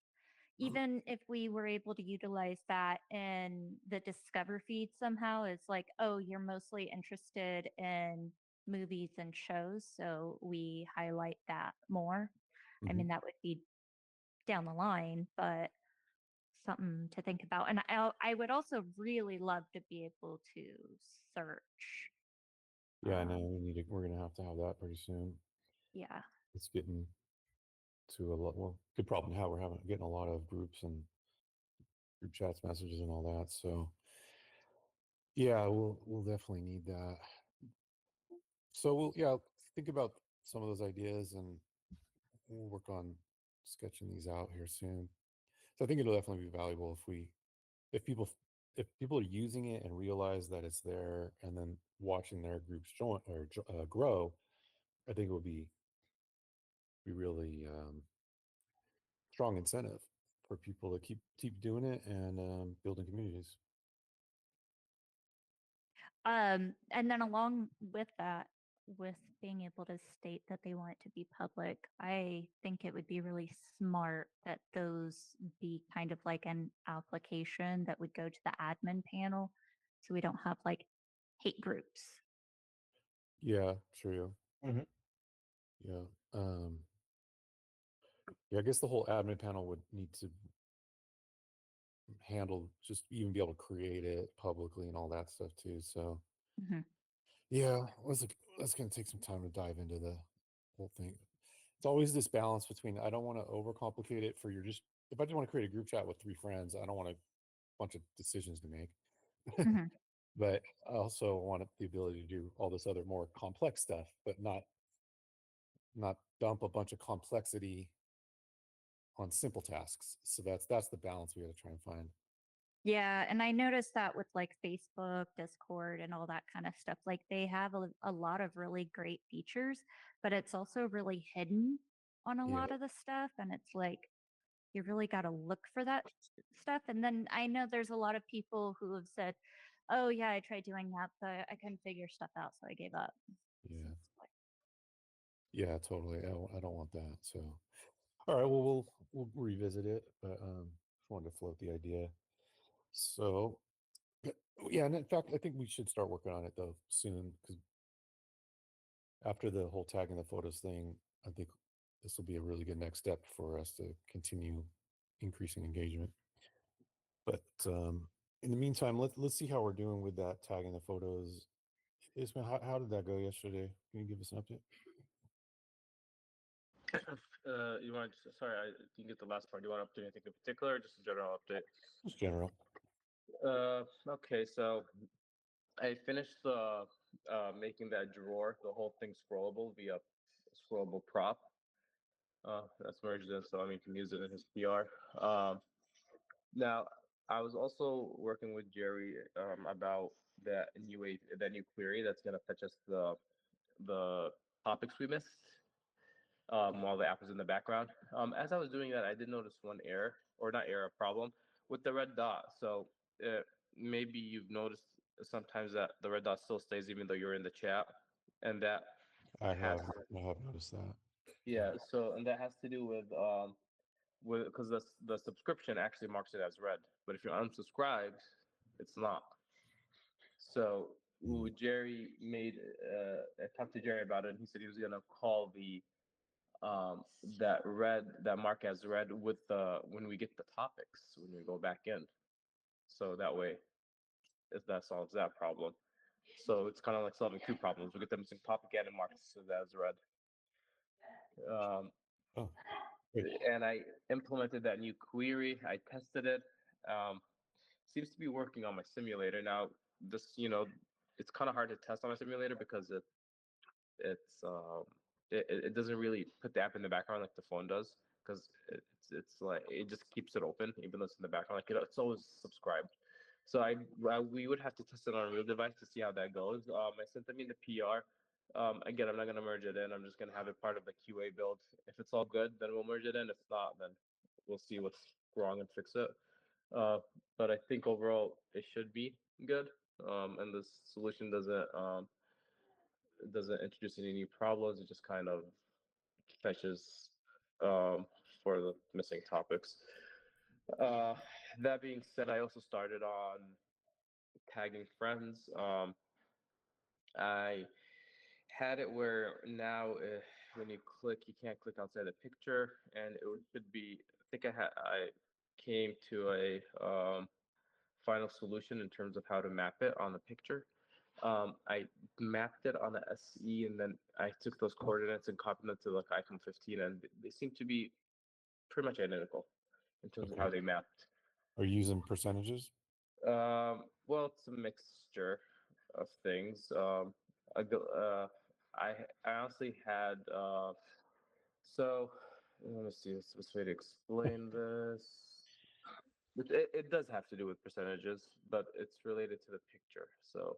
even if we were able to utilize that in the Discover feed somehow, it's like, oh, you're mostly interested in movies and shows, so we highlight that more. I Mhm. mean, that would be down the line, but something to think about. And I would also really love to be able to search. Yeah, I know Um, we're gonna have to have that pretty soon. yeah. It's getting to a lot. Well, good problem to have. We're getting a lot of groups and group chats, messages, and all that. So yeah, we'll definitely need that. So we'll think about some of those ideas and we'll work on sketching these out here soon. So I think it'll definitely be valuable if people if people are using it and realize that it's there and then watching their groups join or grow. I think it will be really strong incentive for people to keep doing it and building communities. And then along with that, with being able to state that they want it to be public, I think it would be really smart that those be kind of like an application that would go to the admin panel, so we don't have like hate groups. Yeah, true. Mhm. Yeah. Yeah, I guess the whole admin panel would need to handle just even be able to create it publicly and all that stuff too. So Mhm. yeah, that's gonna take some time to dive into the whole thing. It's always this balance between I don't want to overcomplicate it for your just if I just want to create a group chat with 3 friends, I don't want a bunch of decisions to make. Mhm. But I also want the ability to do all this other more complex stuff, but not dump a bunch of complexity on simple tasks. So that's the balance we got to try and find. Yeah, and I noticed that with like Facebook, Discord, and all that kind of stuff. Like they have a lot of really great features, but it's also really hidden on a Yeah, lot of the stuff. And it's like you really got to look for that stuff. And then I know there's a lot of people who have said, "Oh yeah, I tried doing that, but I couldn't figure stuff out, so I gave up." So yeah, it's like, Yeah, totally. I don't want that. So, all right. Well, we'll revisit it, but just wanted to float the idea. So, yeah, and in fact, I think we should start working on it though soon because after the whole tagging the photos thing, I think this will be a really good next step for us to continue increasing engagement. But in the meantime, let's see how we're doing with that tagging the photos. Ismail, how did that go yesterday? Can you give us an update? You want? Sorry, I didn't get the last part. Do you want to update anything in particular, or just a general update? Just general. Okay, so I finished the making that drawer, the whole thing scrollable via scrollable prop. That's merged in, so I mean, you can use it in his PR. Now, I was also working with Jerry about that new query that's gonna fetch us the topics we missed while the app was in the background. As I was doing that, I did notice one error, or not error, problem with the red dot. So uh, maybe you've noticed sometimes that the red dot still stays even though you're in the chat, and that I has have noticed that. yeah. So and that has to do with because the subscription actually marks it as red, but if you're unsubscribed, it's not. So Jerry made I talked to Jerry about it, and he said he was gonna call the that mark as red with the when we get the topics when we go back in, so that way if that solves that problem. So it's kind of like solving two problems. We get the missing topic and it marks it as red. um, Oh, great. and I implemented that new query. I tested it. um, Seems to be working on my simulator now. This it's kind of hard to test on my simulator because it's it doesn't really put the app in the background like the phone does, because it's like it just keeps it open even though it's in the background, like it's always subscribed. So we would have to test it on a real device to see how that goes. I sent them in the PR. Again, I'm not gonna merge it in. I'm just gonna have it part of the QA build. If it's all good, then we'll merge it in. If not, then we'll see what's wrong and fix it. Uh, but I think overall it should be good. And the solution doesn't introduce any new problems. It just kind of fetches for the missing topics. Uh, that being said, I also started on tagging friends. I had it where now when you click, you can't click outside the picture, and should be. I think I came to a final solution in terms of how to map it on the picture. I mapped it on the SE, and then I took those coordinates and copied them to like iPhone 15, and they seem to be pretty much identical in terms of how they mapped. Are you using percentages? Well, it's a mixture of things. I, go- I honestly had so let me see what's the best way to explain this. It does have to do with percentages, but it's related to the picture. So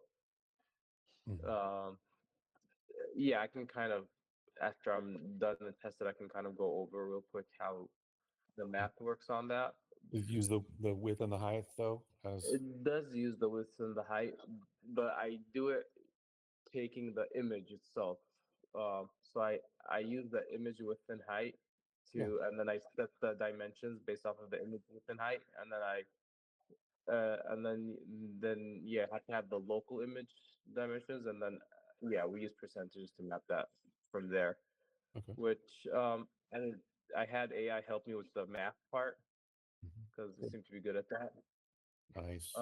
Mhm. yeah, I can kind of after I'm done and tested, I can kind of go over real quick how the math works on that. Use the width and the height though as It does use the width and the height, but I do it taking the image itself. So I use the image width and height yeah. and then I set the dimensions based off of the image width and height, and then yeah, I have to have the local image dimensions, and then yeah, we use percentages to map that from there. Okay. Which and I had AI help me with the math part Mhm. because they seem to be good at that. Nice.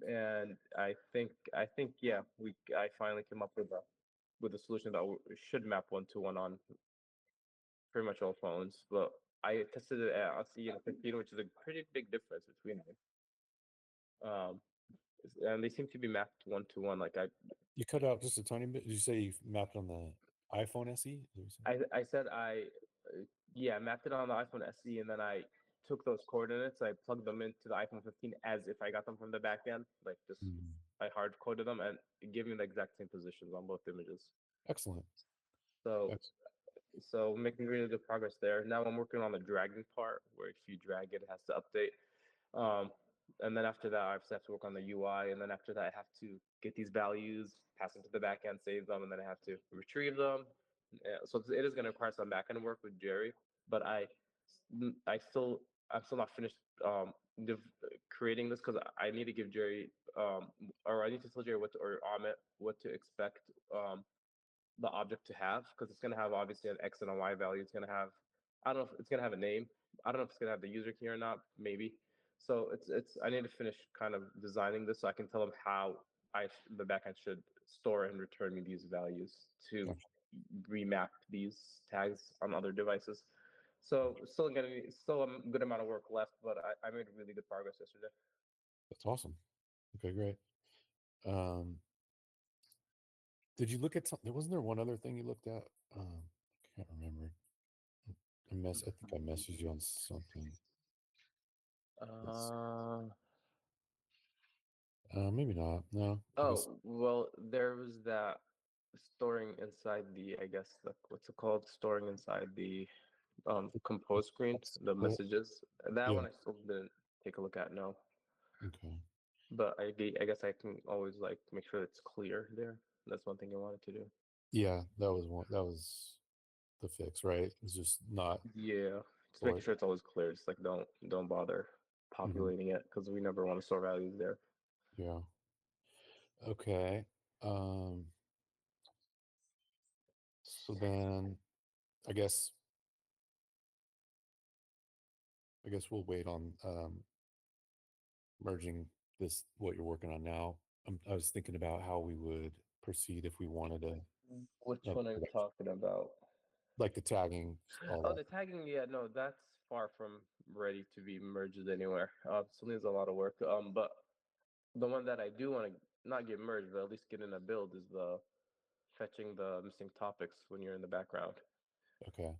And I think yeah, I finally came up with a solution that should map 1-to-1 on pretty much all phones. But I tested it at LCE and 15, which is a pretty big difference between them. And they seem to be mapped 1-to-1. Like You cut out just a tiny bit. Did you say you mapped on the iPhone SE? Is that what you said? I said yeah, mapped it on the iPhone SE, and then I took those coordinates, I plugged them into the iPhone 15 as if I got them from the back end, like just Mm. I hard coded them and it gave me the exact same positions on both images. Excellent. So Ex- making really good progress there. Now I'm working on the dragging part, where if you drag it, it has to update. And then after that, I have to work on the UI, and then after that, I have to get these values, pass them to the back end, save them, and then I have to retrieve them, Yeah, so it is going to require some back end work with Jerry, but I'm still not finished creating this because I need to give Jerry or I need to tell Jerry or Amit what to expect the object to have because it's going to have obviously an X and a Y value. It's going to have, I don't know if it's going to have a name. I don't know if it's going to have the user key or not. Maybe. So I need to finish kind of designing this so I can tell them how the backend should store and return me these values to Gotcha. remap these tags on other devices. So still a good amount of work left, but I made really good progress yesterday. That's awesome. Okay, great. Um, did you look at something? Wasn't there one other thing you looked at? I can't remember. I think I messaged you on something. Uh, Maybe not. No. I guess. oh, well, there was that storing inside I guess, what's it called? Storing inside the compose screen, the messages. That Yeah. one I still didn't take a look at, no. Okay. But I guess I can always like make sure it's clear there. That's one thing I wanted to do. Yeah, that was one. That was the fix, right? It's just not. Yeah, just Or making sure it's always clear. Just like don't bother populating it because we never want to store values there. yeah. Okay. Um. So then, I guess we'll wait on merging this what you're working on now. I was thinking about how we would proceed if we wanted to, Which like, one are you talking about? like the tagging, all Oh, that. the tagging. Yeah, no, that's far from ready to be merged anywhere. Still needs a lot of work. But the one that I do want to not get merged, but at least get in a build is the fetching the missing topics when you're in the background. Okay.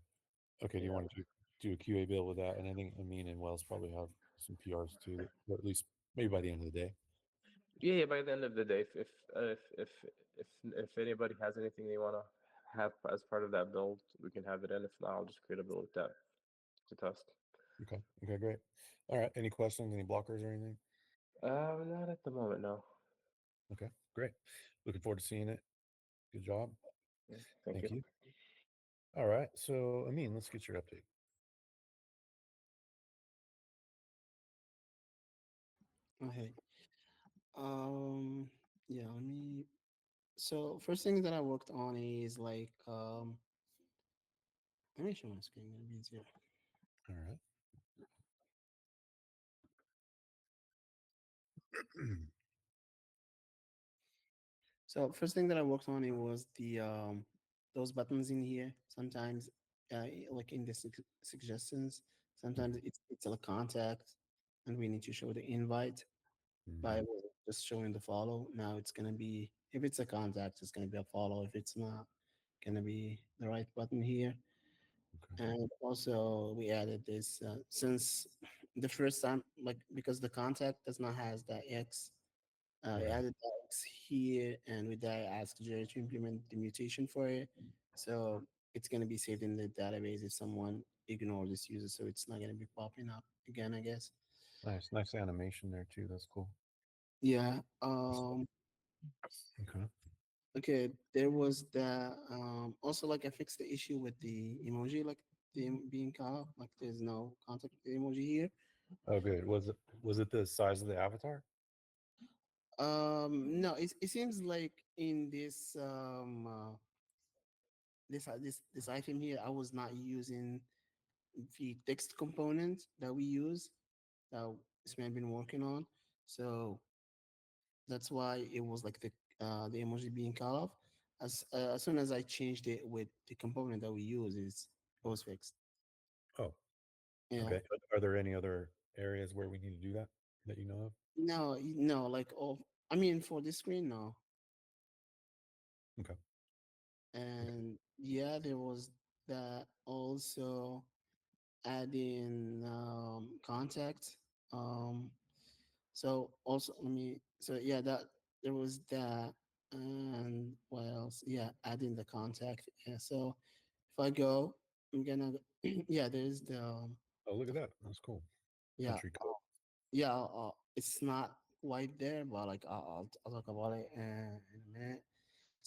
Okay. Do you Yeah. want to do a QA build with that? And I think Amine and Wells probably have some PRs too, or at least maybe by the end of the day. Yeah, by the end of the day, if anybody has anything they want to have as part of that build, we can have it in. If not, I'll just create a build with that to test. Okay. Okay. Great. All right. Any questions? Any blockers or anything? Not at the moment, no. Okay. Great. Looking forward to seeing it. Good job. Yeah, thank Thank you. you. All right. So, Amine, let's get your update. Okay. Yeah, let me. So first thing that I worked on is like let me show my screen. It means here. All right. So first thing that I worked on it was the those buttons in here. Sometimes like in the suggestions, sometimes it's a contact, and we need to show the invite by just showing the follow. Now it's gonna be if it's a contact, it's gonna be a follow. If it's not, gonna be the right button here. Okay. And also we added this since the first time, like because the contact does not has that X. I Right. added that X here, and with that, I asked Jerry to implement the mutation for it. So it's going to be saved in the database if someone ignores this user. So it's not going to be popping up again, I guess. Nice. Nice animation there too. That's cool. Yeah. Okay. Okay. There was that. Also, like I fixed the issue with the emoji, like being cut off. Like there's no contact emoji here. Oh, good. Was it the size of the avatar? No, it seems like in this item here, I was not using the text component that we use that Ismail been working on. So that's why it was like the emoji being cut off. As soon as I changed it with the component that we use, it was fixed. Oh, Yeah. okay. Are there any other areas where we need to do that you know of? No, no, like all. I mean, for this screen, no. Okay. Okay. And yeah, there was that also adding contact. Um, So also let me so yeah that there was that and what else? Yeah, adding the contact. Yeah. So if I go, I'm gonna yeah, there's the Oh, look at that. That's cool. yeah Country code. yeah. It's not quite there, but like I'll talk about it in a minute.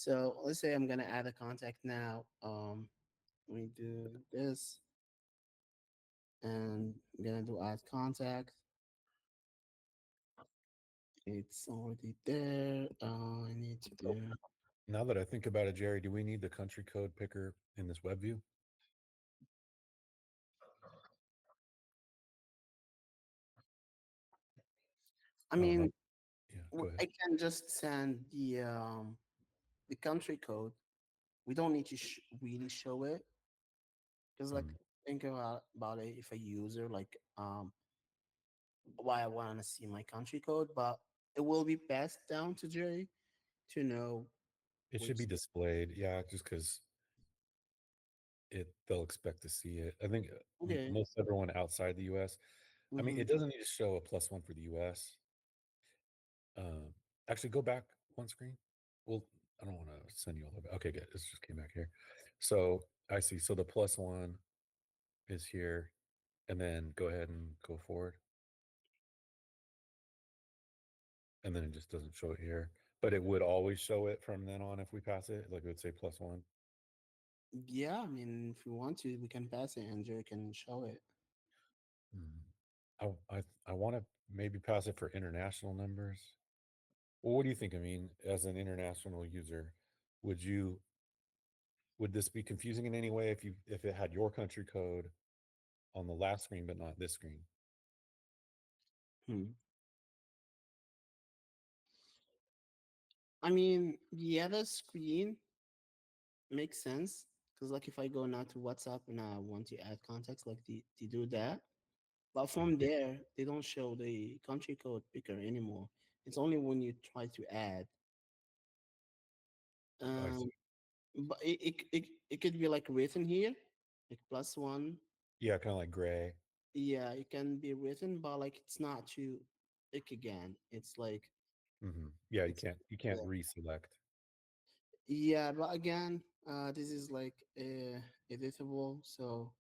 So let's say I'm gonna add a contact now. Let me do this, and I'm gonna do add contact. It's already there. I need to do. Now that I think about it, Jerry, do we need the country code picker in this web view? I Oh, no. mean, Yeah, go I ahead. can just send the country code. We don't need to really show it because, like, Mm. think about it. If a user like why I want to see my country code, but it will be passed down to Jerry to know It should which. be displayed, yeah, just because they'll expect to see it. I think Okay. most everyone outside the U.S. I mean, Mm-hmm. it doesn't need to show a +1 for the U.S. Um, Actually, go back one screen. Well, I don't want to send you all the way. Okay, good. This just came back here. So I see. So the +1 is here, and then go ahead and go forward, and then it just doesn't show it here. But it would always show it from then on if we pass it. Like it would say +1. Yeah, I mean, if we want to, we can pass it and Jerry can show it. I want to maybe pass it for international numbers. Well, what do you think? I mean, as an international user, would you would this be confusing in any way if it had your country code on the last screen but not this screen? Hmm. I mean, the other screen makes sense because, like, if I go now to WhatsApp and I want to add contacts, like, they do that. But Mm. from there, they don't show the country code picker anymore. It's only when you try to add. I Um, see. but it could be like written here, like +1. Yeah, kind of like gray. Yeah, it can be written, but like it's not to pick again. It's like Yeah, you it's can't yeah. reselect. Yeah, but again, this is like editable, so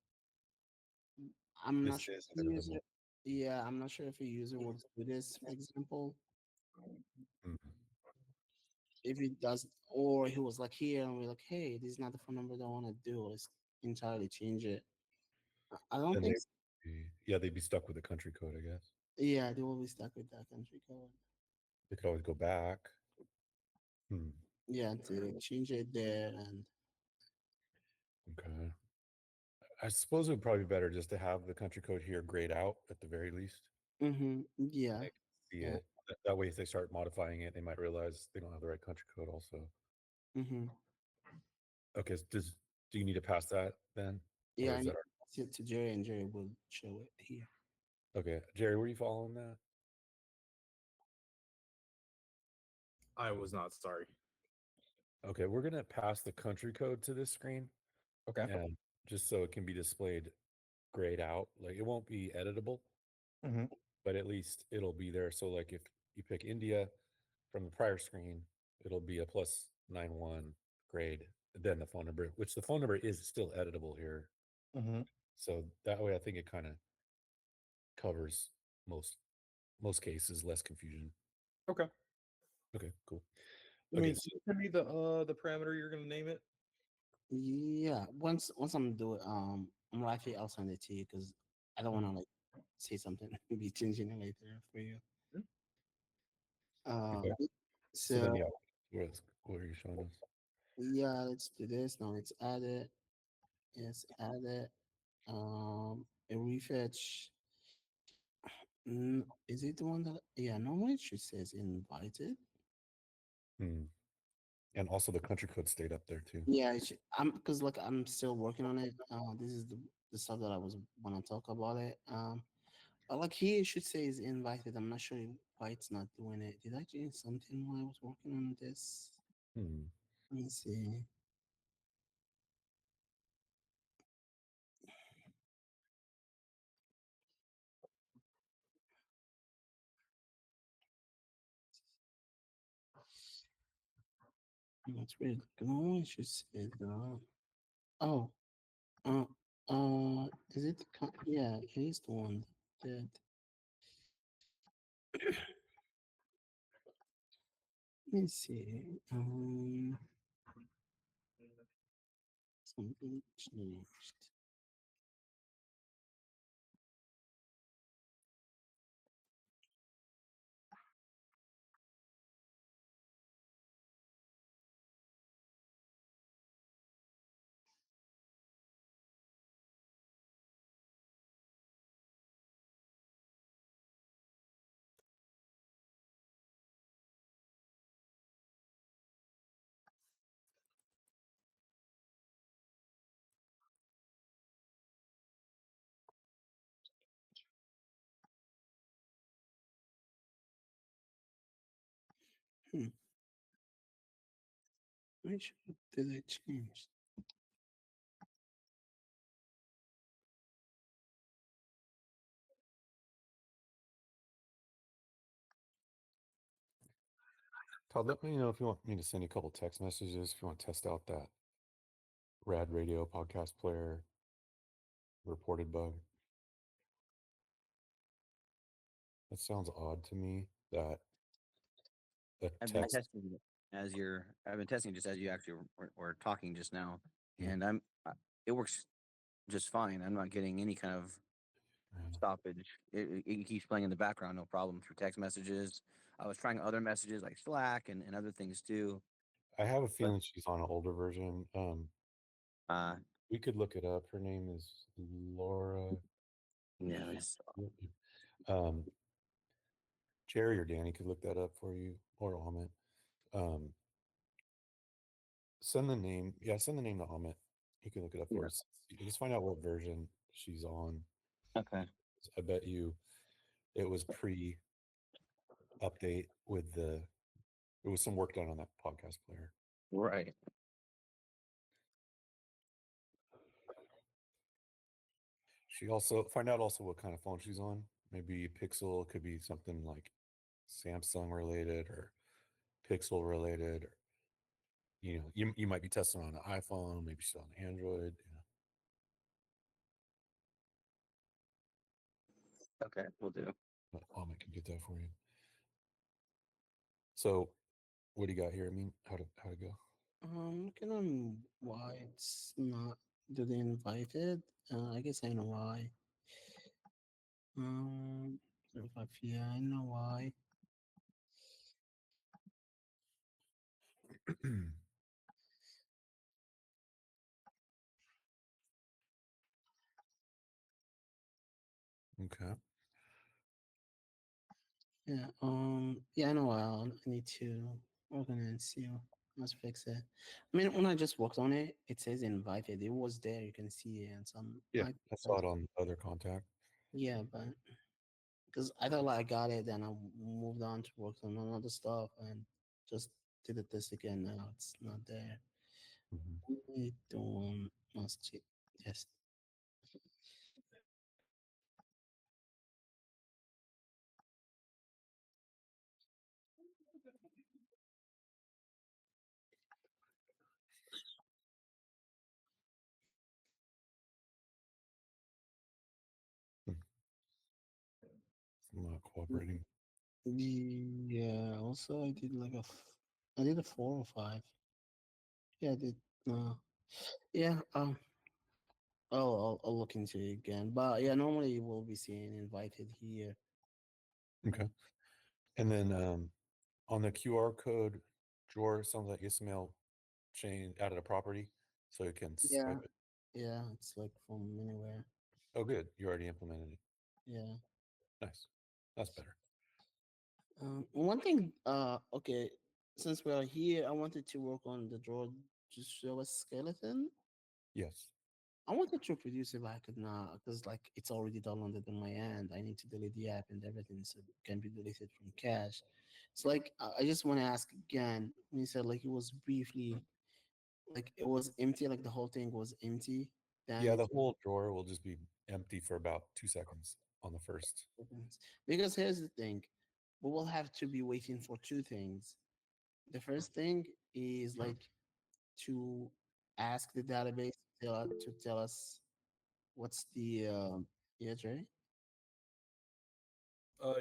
I'm not This sure is if a user. editable. Yeah, I'm not sure if a user would do this, for example. Mhm. If he does, or he was like here and we're like, hey, this is not the phone number that I want to do. Let's entirely change it. I don't Then think. yeah, they'd be stuck with the country code, I guess. Yeah, they will be stuck with that country code. They could always go back. Hmm. Yeah, to change it there and. Okay. I suppose it would probably be better just to have the country code here grayed out at the very least. Yeah. They can see Yeah. it. That way, if they start modifying it, they might realize they don't have the right country code. Also, Mm-hmm. okay. Do you need to pass that then, or Yeah, I is need that to pass it to Jerry, and Jerry will show it here. okay? Jerry, were you following that? I was not sorry. Okay, we're gonna pass the country code to this screen, Okay. and just so it can be displayed grayed out. Like it won't be editable, Mm-hmm. but at least it'll be there. So like if you pick India from the prior screen, it'll be a +91 grade, then the phone number, which the phone number is still editable here. Mm-hmm. So that way I think it kind of covers most cases, less confusion. Okay. Okay, cool. I Okay, mean, so send me the parameter you're gonna name it. Yeah. Once I'm do it, I'm likely I'll send it to you because I don't want to like say something and be changing it later for you. Mhm. okay. So then So yeah, what are you showing us? yeah, let's do this. Now let's add it. Yes, add it. A refetch. Is it the one that? Yeah, normally it should says invited. Hmm. And also the country code stayed up there too. Yeah, I'm because like I'm still working on it. This is the stuff that I was want to talk about it. But like here it should say is invited. I'm not sure why it's not doing it. Did I change something while I was working on this? Hmm. Let me see. That's weird. Normally it should say that. Oh, uh, is it? Yeah, it is the one that. Let me see. Changed. Hmm. Which did I change? Todd, let me know if you want me to send you a couple text messages if you want to test out that Rad Radio podcast player reported bug. That sounds odd to me that a I've been text. testing it I've been testing just as you actually were talking just now, Yeah. and it works just fine. I'm not getting any kind of stoppage. It keeps playing in the background, no problem, through text messages. I was trying other messages like Slack and other things too. I have a But feeling she's on an older version. uh, We could look it up. Her name is Laura. yeah, it's Um, Jerry or Danny could look that up for you, or Amit. Um, send the name. Yeah, send the name to Amit. He can look it up for yeah. us. Just find out what version she's on. Okay. I bet you it was pre-update with the. It was some work done on that podcast player. Right. She also find out also what kind of phone she's on. Maybe Pixel, could be something like Samsung related or Pixel related, or you might be testing on an iPhone, maybe she's on Android. Okay, we'll do. But Amit can get that for you. So, what do you got here? I mean, how to go? Looking on why it's not do they invited? I guess I know why. 05, yeah, I know why. Okay. Yeah, I know why. I need to work on it and see. Let's fix it. I mean, when I just worked on it, it says invited. It was there. You can see it, and some Yeah, like I saw it on the other contact. yeah, but because I thought like I got it, then I moved on to work on other stuff and just did it this again. Now it's not there. Mhm. We don't must check. Yes. Hmm. I'm not cooperating. Yeah. Also, I did like I did a 4 or 5. Yeah, I did. Yeah. I'll look into it again. But yeah, normally you will be seeing invited here. Okay. And then on the QR code drawer, sounds like Ismail added a property, so you can Yeah. swipe it. Yeah, it's like from anywhere. Oh, good. You already implemented it. Yeah. Nice. That's better. One thing. Okay. Since we are here, I wanted to work on the draw to show a skeleton. Yes. I wanted to produce it, but I could not because like it's already downloaded on my end. I need to delete the app and everything so it can be deleted from cache. It's like I just want to ask again. When you said like it was briefly like it was empty, like the whole thing was empty. Then Yeah, the it whole drawer will just be empty for about 2 seconds on the first. opens. Because here's the thing, we will have to be waiting for two things. The first thing is like to ask the database to tell us what's the yeah, Jerry?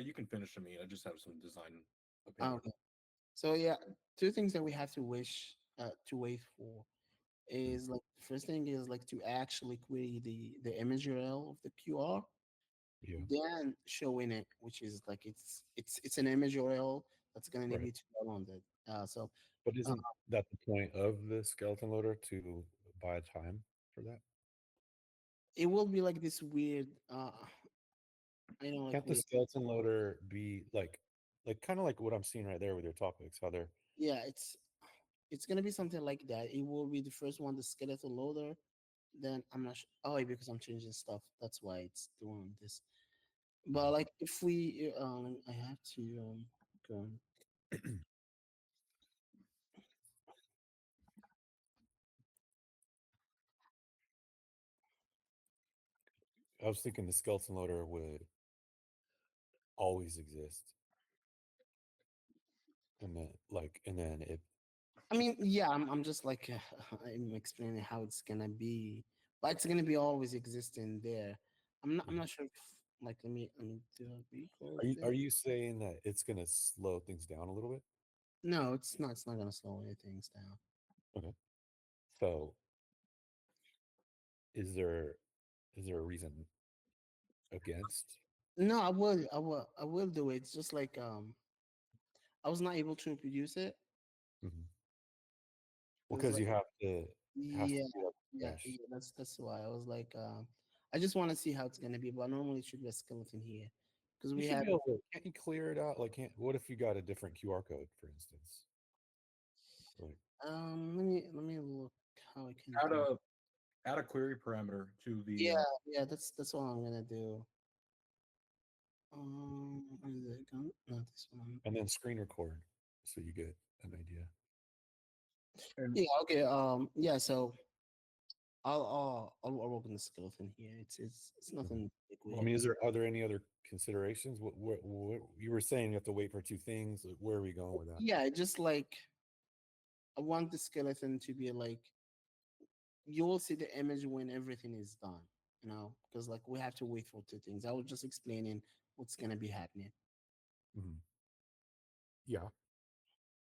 You can finish me. I just have some design Oh, opinion. okay. So yeah, two things that we have to wish to wait for is like The first thing is like to actually query the image URL of the QR, Yeah. then showing it, which is like it's an image URL that's gonna need Right. you to download it. So But uh, isn't that the point of the skeleton loader to buy time for that? it will be like this weird. I know, like Can't the weird. skeleton loader be like kind of like what I'm seeing right there with your topics, how they're Yeah, it's gonna be something like that. It will be the first one, the skeleton loader. Then I'm not sure. Oh, because I'm changing stuff. That's why it's doing this. But like, if we, I have to go. I was thinking the skeleton loader would always exist, and then it. I mean, yeah, I'm just like I'm explaining how it's gonna be, but it's gonna be always existing there. I'm not sure if like let me do a recall Are there. you saying that it's gonna slow things down a little bit? No, it's not. It's not gonna slow any things down. Okay. So is there is there a reason against? No, I will do it. It's just like I was not able to reproduce it Mhm. Well, because because like you have to has to yeah, be up yeah, fresh. yeah. That's why I was like I just want to see how it's gonna be. But normally it should be a skeleton here because You we should have be able to. Can't you clear it out? Like, can't what if you got a different QR code, for instance? Like, let me look how I can Add do. a add a query parameter to the Yeah, yeah, that's what I'm gonna do. Where is it gone? Not this one. and then screen record, so you get an idea. and Yeah, okay. Yeah, so I'll work on the skeleton here. It's Okay. nothing big Well, I weird. mean, are there any other considerations? What you were saying? You have to wait for two things. Like, where are we going with that? Yeah, just like I want the skeleton to be like you will see the image when everything is done. Because like we have to wait for two things. I was just explaining what's gonna be happening. Mhm. Yeah,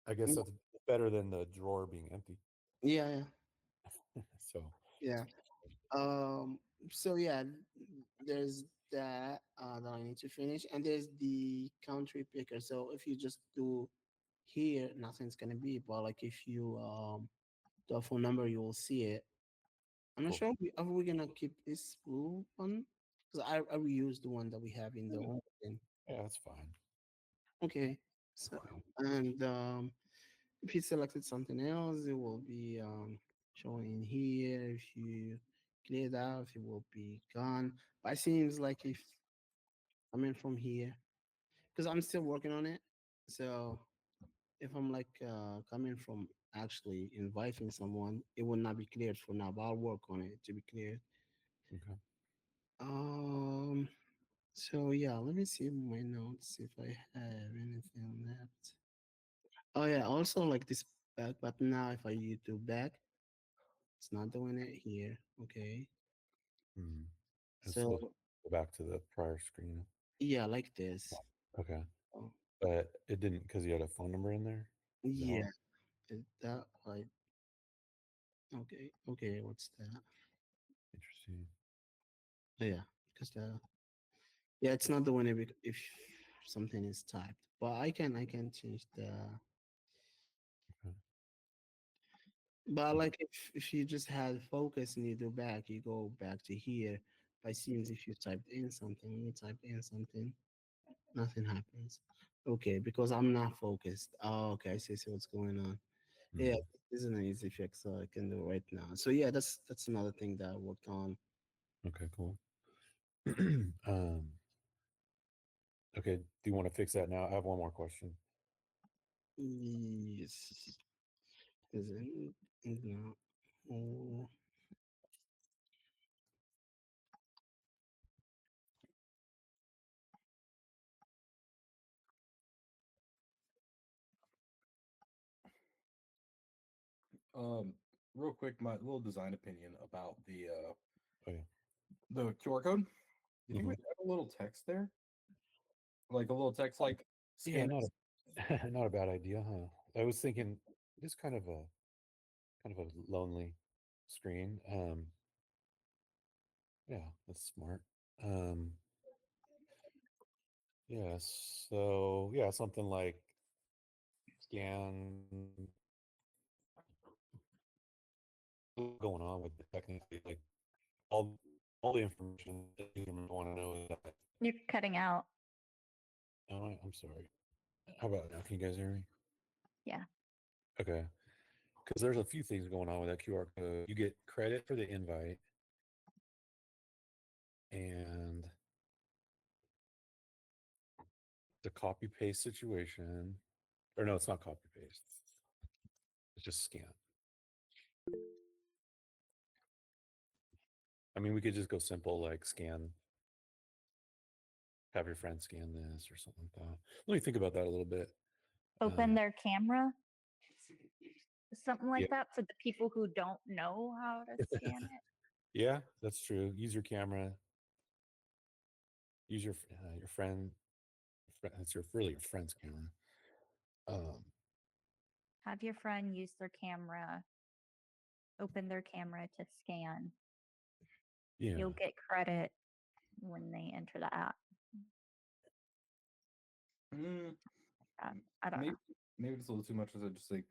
I guess Mm, that's better than the drawer being empty. Yeah, yeah, So, yeah. Um. So yeah, there's that I need to finish, and there's the country picker. So if you just do here, nothing's gonna be. But like if you do a phone number, you will see it. I'm not cool. sure. Are we gonna keep this blue one? Because I reuse the one that we have in the Yeah, home thing. yeah, that's fine. Okay. So and if you selected something else, it will be showing here. If you clear it out, it will be gone. But it seems like if I'm in from here, because I'm still working on it. So if I'm like coming from actually inviting someone, it will not be cleared for now. But I'll work on it to be cleared. Okay. Um. So yeah, let me see my notes if I have anything left. Oh yeah, also like this back button now. If I do back, it's not doing it here. Okay. Hmm. It's supposed So to go back to the prior screen. yeah, like this. Okay, Oh, but it didn't because you had a phone number in there. Is that why? yeah, that like okay, okay. What's that? Interesting. Oh, yeah, because yeah, it's not doing it if something is typed. But I can change the. Okay. But like if you just had focus and you do back, you go back to here. By seems if you typed in something, you type in something, nothing happens. Okay, because I'm not focused. Oh, okay, I see what's going on. Yeah, Mhm. this is an easy fix, so I can do it right now. So yeah, that's another thing that I worked on. Okay, cool. um, okay, do you want to fix that now? I have one more question. Yes, is it no? Oh, real quick, my little design opinion about Oh yeah. the QR code. You think we Mhm. could add a little text there, like a little text, like Yeah, scan not this? a not a bad idea, huh? I was thinking just kind of a lonely screen. Yeah, that's smart. Um, yeah, so yeah, something like scan going on with it technically, like all all the information that you want to know is that. You're cutting out. Oh, I'm sorry. How about now? Can you guys hear me? Yeah. Okay. Because there's a few things going on with that QR code. You get credit for the invite, and the copy paste situation. Or no, it's not copy paste. It's just scan. I mean, we could just go simple like scan, have your friend scan this or something like that. Let me think about that a little bit. Open their camera. Something Yeah. like that for the people who don't know how to scan it. Yeah, that's true. Use your camera. Use your friend. That's really your friend's camera. Have your friend use their camera, open their camera to scan. Yeah. You'll get credit when they enter the app. Mm, I don't maybe know. maybe it's a little too much. Is it just like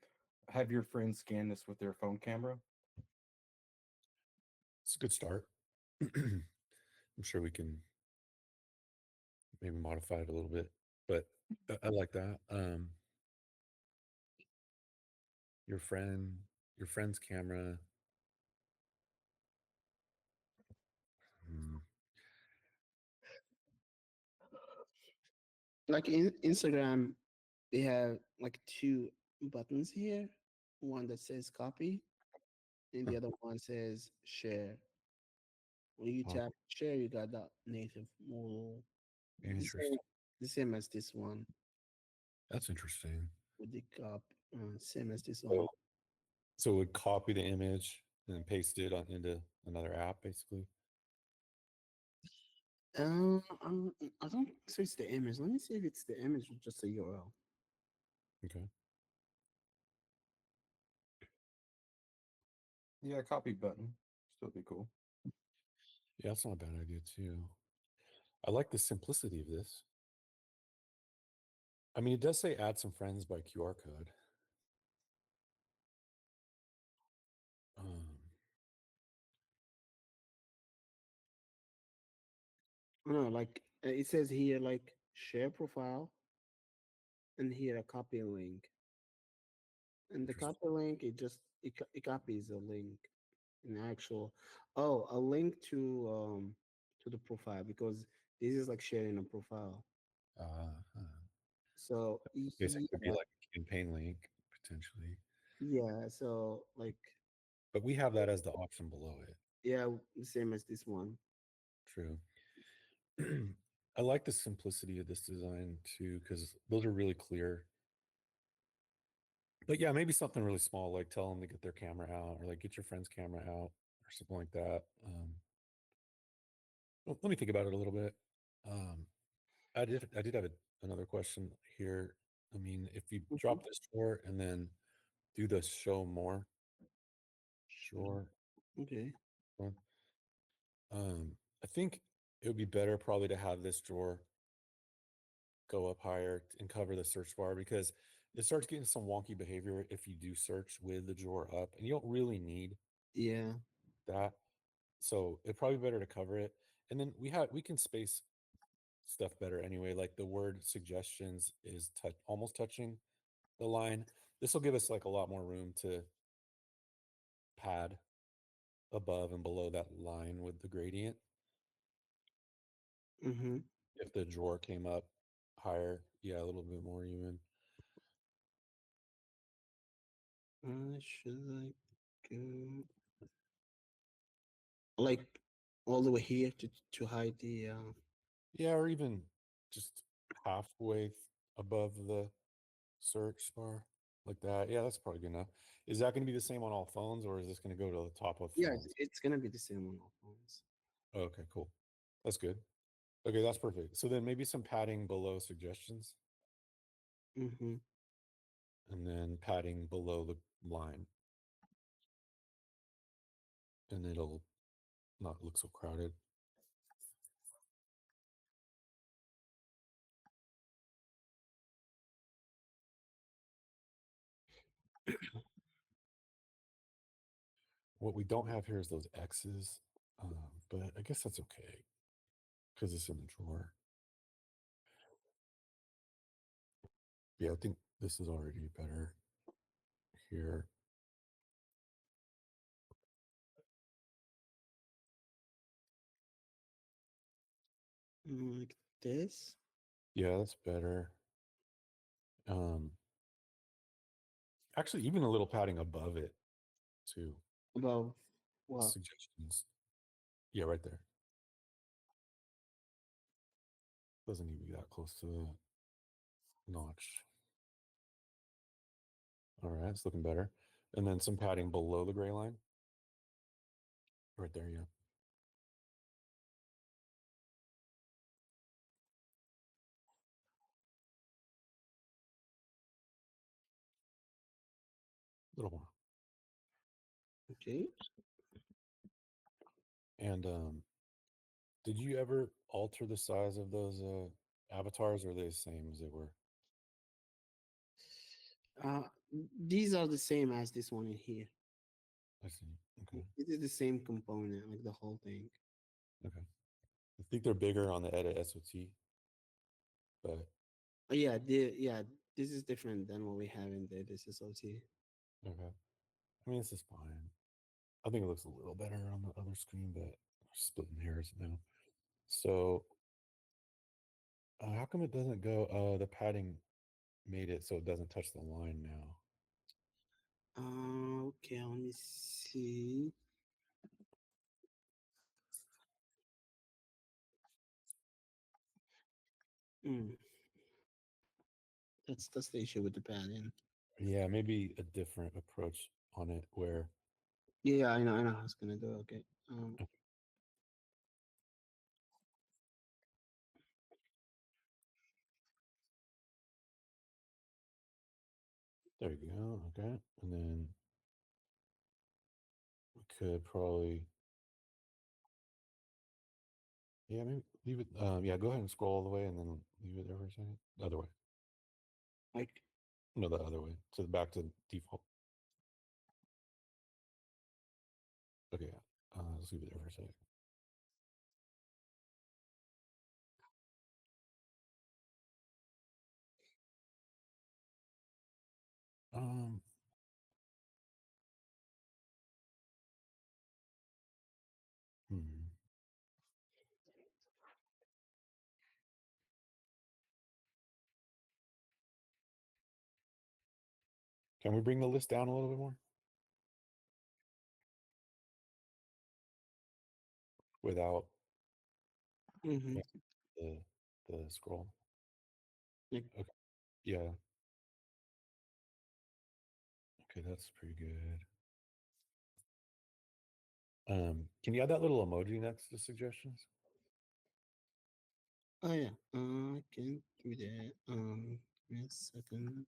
have your friend scan this with their phone camera? It's a good start. I'm sure we can maybe modify it a little bit, but I like that. Your friend's camera. Hmm. Like in Instagram, they have like two buttons here. One that says copy, and the other one says share. When you Oh, tap share, you got that native model. The same, interesting. the same as this one That's interesting. with the cup. Same as this one. So, so it would copy the image and then paste it into another app, basically. I don't think so. It's the image. Let me see if it's the image or just a URL. Okay. Yeah, copy button. Still be cool. Yeah, that's not a bad idea too. I like the simplicity of this. I mean, it does say add some friends by QR code. Um, No, like it says here, like share profile, and here a copy link. And the Interesting. copy link, it copies a link, an actual, oh, a link to the profile because this is like sharing a profile. uh, So Basically, could be like a campaign link potentially, yeah, so like but we have that as the option below it. yeah, the same as this one. True. I like the simplicity of this design too, because those are really clear. But yeah, maybe something really small, like tell them to get their camera out, or like get your friend's camera out, or something like that. Let me think about it a little bit. Um, I did have another question here. I mean, if you Mhm. drop this drawer and then do the show more drawer, Okay. one, I think it would be better probably to have this drawer go up higher and cover the search bar because it starts getting some wonky behavior if you do search with the drawer up, and you don't really need Yeah. that. So it'd probably be better to cover it. And then we can space stuff better anyway. Like the word suggestions is almost touching the line. This will give us like a lot more room to pad above and below that line with the gradient. Mm-hmm. If the drawer came up higher, yeah, a little bit more even. Should I go like all the way here to hide the Yeah, or even just halfway above the search bar like that. Yeah, that's probably good enough. Is that going to be the same on all phones, or is this going to go to the top of yeah, phones? it's gonna be the same on all phones. Oh, okay, cool. That's good. Okay, that's perfect. So then maybe some padding below suggestions Mm-hmm. and then padding below the line. and it'll not look so crowded. What we don't have here is those X's, but I guess that's okay because it's in the drawer. Yeah, I think this is already better here. Like this. Yeah, that's better. Actually, even a little padding above it too. Above what? Suggestions. Yeah, right there. Doesn't need to be that close to the notch. All right, it's looking better. And then some padding below the gray line. Right there, yeah. A little more. Okay. And did you ever alter the size of those avatars, or are they the same as they were? Uh, these are the same as this one in here. I see. Okay. It is the same component, like the whole thing. Okay. I think they're bigger on the edit SOT, but Yeah, this is different than what we have in the this is OT. okay. I mean, this is fine. I think it looks a little better on the other screen, but we're splitting hairs now. So, how come it doesn't go? The padding made it so it doesn't touch the line now. Okay, let me see. Hmm. That's the issue with the padding. Yeah, maybe a different approach on it where Yeah, I know how it's gonna do. Okay. there you go. Okay. And then we could probably, yeah, maybe leave it. Yeah, go ahead and scroll all the way and then leave it there for a second. The other way. Like No, the other way. To back to default. Okay. Yeah. Let's leave it there for a second. Um, hmm. Can we bring the list down a little bit more? Without mhm. the the scroll. Like Okay. Yeah. Okay, that's pretty good. Can you add that little emoji next to suggestions? oh yeah. I can do that. Give me a second.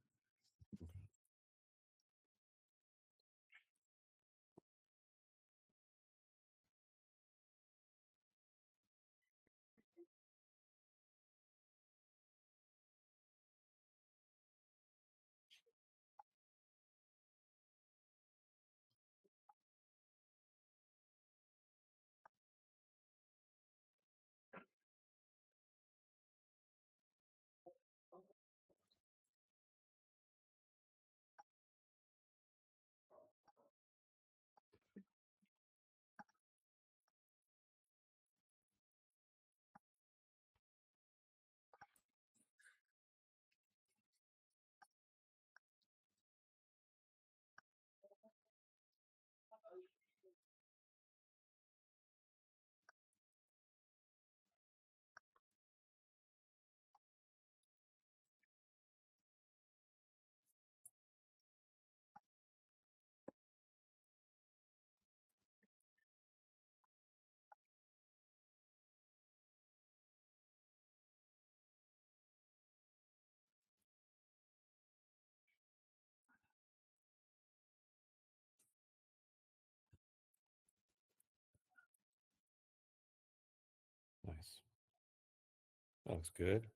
That looks good.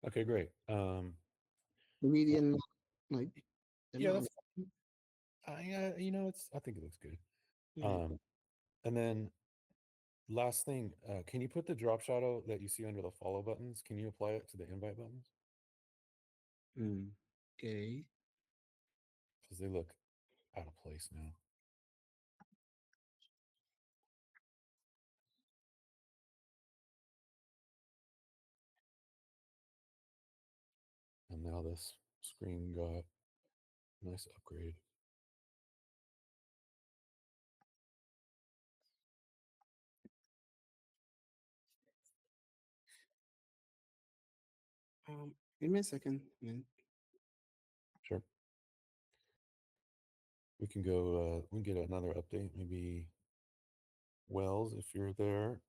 Okay, great. The median, like, they're Yeah, not that's it's I think it looks good. really- And then last thing, can you put the drop shadow that you see under the follow buttons? Can you apply it to the invite buttons? Okay. Because they look out of place now. And now this screen got a nice upgrade. Give me a second. Man. Sure. We can go, we can get another update. Maybe Wells, if you're there.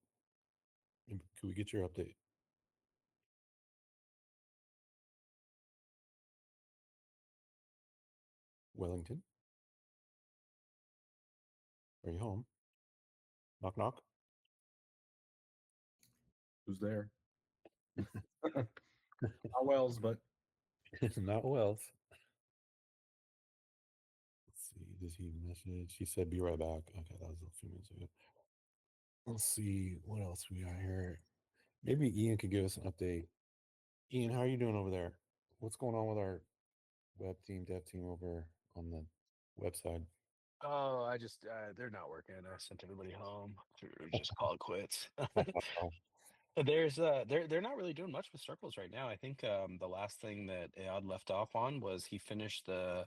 Could we get your update? Wellington? Are you home? Knock, knock. Who's there? Not Wells, but Not Wells. Let's see. Does he message? He said, be right back. Okay, that was a few minutes ago. Let's see what else we got here. Maybe Ian could give us an update. Ian, how are you doing over there? What's going on with our web team, dev team over on the website? Oh, I just they're not working. I sent everybody home. Just call it quits. Oh, They're not really doing much with circles right now. I think the last thing that Ayad left off on was he finished the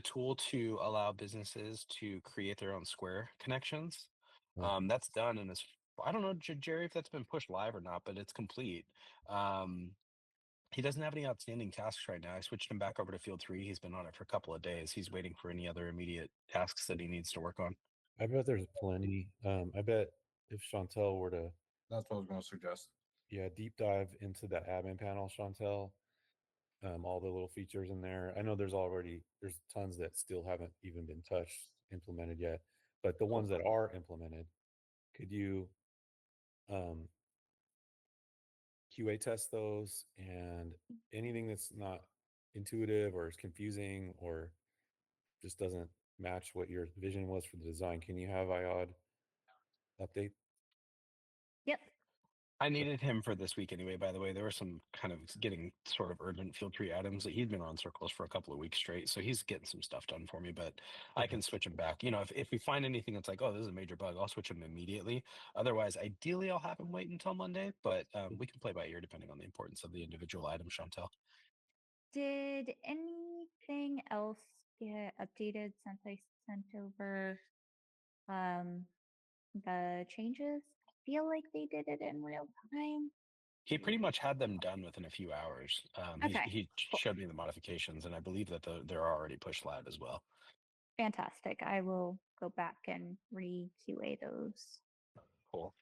tool to allow businesses to create their own Square connections. right. That's done and is I don't know, Jerry, if that's been pushed live or not, but it's complete. Um, he doesn't have any outstanding tasks right now. I switched him back over to Field 3. He's been on it for a couple of days. He's waiting for any other immediate tasks that he needs to work on. I bet there's plenty. I bet if Chantel were to, that's what I was going to suggest. yeah, deep dive into that admin panel, Chantel, all the little features in there. I know there's tons that still haven't even been touched, implemented yet, but the ones that are implemented, could you um, QA test those, and anything that's not intuitive or is confusing or just doesn't match what your vision was for the design, can you have IOD update? Yep. I needed him for this week anyway, by the way. There were some kind of getting sort of urgent Field 3 items that he'd been on Circles for a couple of weeks straight. So he's getting some stuff done for me, but I can switch him back. If we find anything that's like, oh, this is a major bug, I'll switch him immediately. Otherwise, ideally, I'll have him wait until Monday, but we can play by ear depending on the importance of the individual item, Chantel. Did anything else get updated since I sent over the changes? I feel like they did it in real time. He pretty much had them done within a few hours. Okay, He cool. showed me the modifications, and I believe that they're already pushed live as well. Fantastic. I will go back and re-QA those. Cool.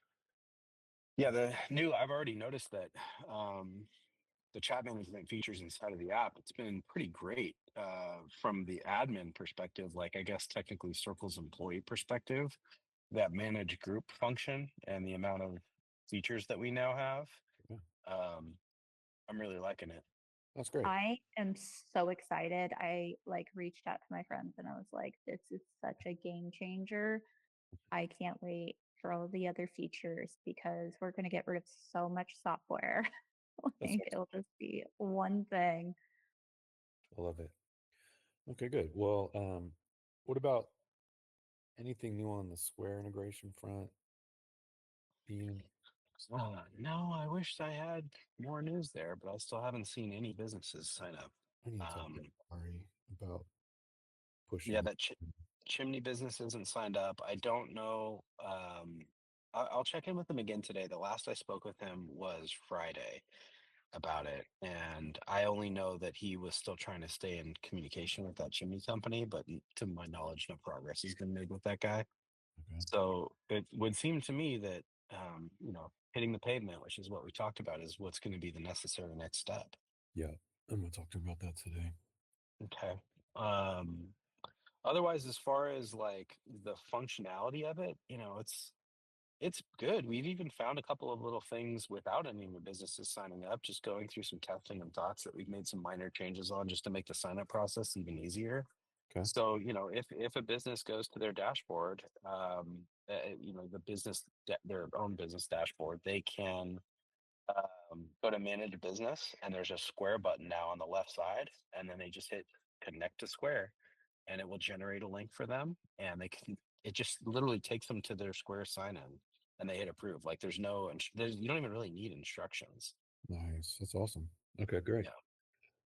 Yeah, I've already noticed that the chat management features inside of the app, it's been pretty great from the admin perspective, like I guess technically Circle's employee perspective, that manage group function and the amount of features that we now have. Yeah. I'm really liking it. That's great. I am so excited. I reached out to my friends and I was like, this is such a game changer. I can't wait for all the other features because we're going to get rid of so much software. It'll just be one thing. I love it. Okay, good. Well, what about anything new on the Square integration front, Ian? No, I wish I had more news there, but I still haven't seen any businesses sign up. I need to talk to Ari about pushing. Yeah, that chimney business isn't signed up. I don't know. I'll check in with him again today. The last I spoke with him was Friday about it, and I only know that he was still trying to stay in communication with that chimney company, but to my knowledge, no progress has been made with that guy. Okay. So it would seem to me that hitting the pavement, which is what we talked about, is what's going to be the necessary next step. Yeah, I'm gonna talk to him about that today. Okay. Otherwise, as far as like the functionality of it, It's good. We've even found a couple of little things without any new businesses signing up, just going through some testing and thoughts that we've made some minor changes on just to make the sign up process even easier. Okay. So, if a business goes to their dashboard, the their own business dashboard, they can go to manage a business, and there's a square button now on the left side, and then they just hit connect to Square, and it will generate a link for them, and it just literally takes them to their Square sign in, and they hit approve. Like there's you don't even really need instructions. Nice. That's awesome. Okay, great. Yeah.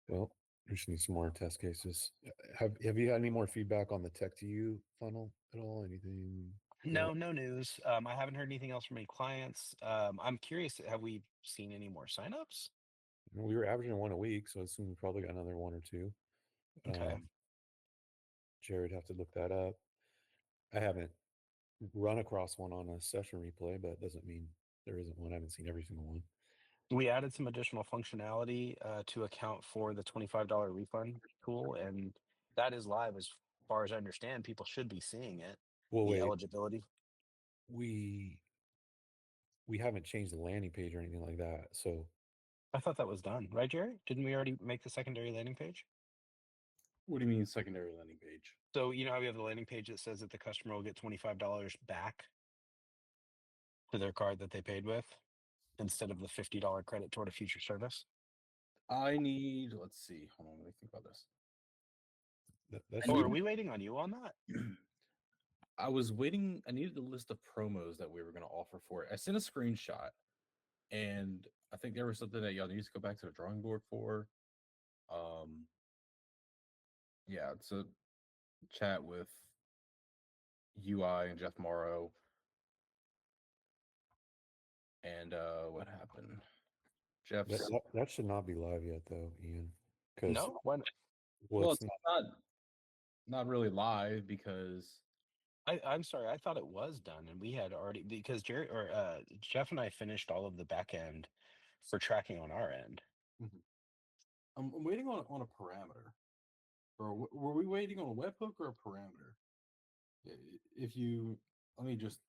Well, we just need some more test cases. Have you had any more feedback on the tech to you funnel at all? Anything? No news. I haven't heard anything else from any clients. I'm curious, have we seen any more signups? We were averaging one a week, so I assume we probably got another one or two. Okay. Jared, have to look that up. I haven't run across one on a session replay, but it doesn't mean there isn't one. I haven't seen every single one. We added some additional functionality to account for the $25 refund tool, and that is live as far as I understand. People should be seeing it. Well, The wait, eligibility. we haven't changed the landing page or anything like that. So I thought that was done, right, Jerry? Didn't we already make the secondary landing page? What do you mean secondary landing page? So you know how we have the landing page that says that the customer will get $25 back to their card that they paid with instead of the $50 credit toward a future service? Let's see. Hold on, let me think about this. that's Oh, are we waiting on you on that? I was waiting. I needed a list of promos that we were going to offer for it. I sent a screenshot, and I think there was something that y'all need to go back to the drawing board for. Yeah, it's a chat with UI and Jeff Morrow. And what happened? Jeff's that should not be live yet, though, Ian. Because No, when well, it's not really live because I'm sorry, I thought it was done, and we had already because Jeff and I finished all of the back end for tracking on our end. I'm waiting on a parameter. Or were we waiting on a webhook or a parameter? If you let me just.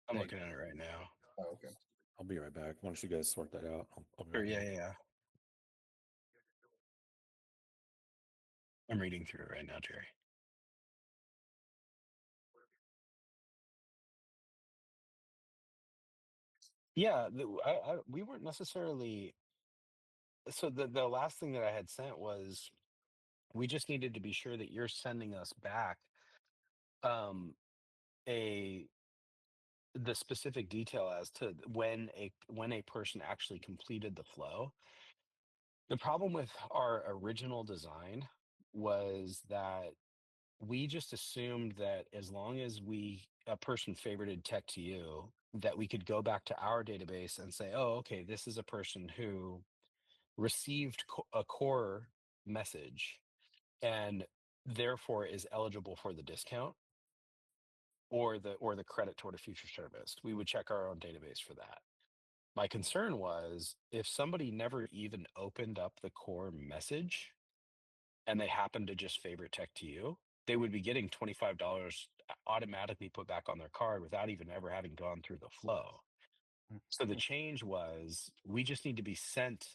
I'm looking at it right now. Oh, okay. I'll be right back. Why don't you guys sort that out? I'll be Sure, right back. yeah. I'm reading through it right now, Jerry. Yeah, we weren't necessarily. So the last thing that I had sent was we just needed to be sure that you're sending us back um, the specific detail as to when a person actually completed the flow. The problem with our original design was that we just assumed that as long as a person favorited tech to you, that we could go back to our database and say, oh, okay, this is a person who received a core message and therefore is eligible for the discount or the credit toward a future service. We would check our own database for that. My concern was if somebody never even opened up the core message and they happened to just favorite tech to you, they would be getting $25 automatically put back on their card without even ever having gone through the flow. So the change was we just need to be sent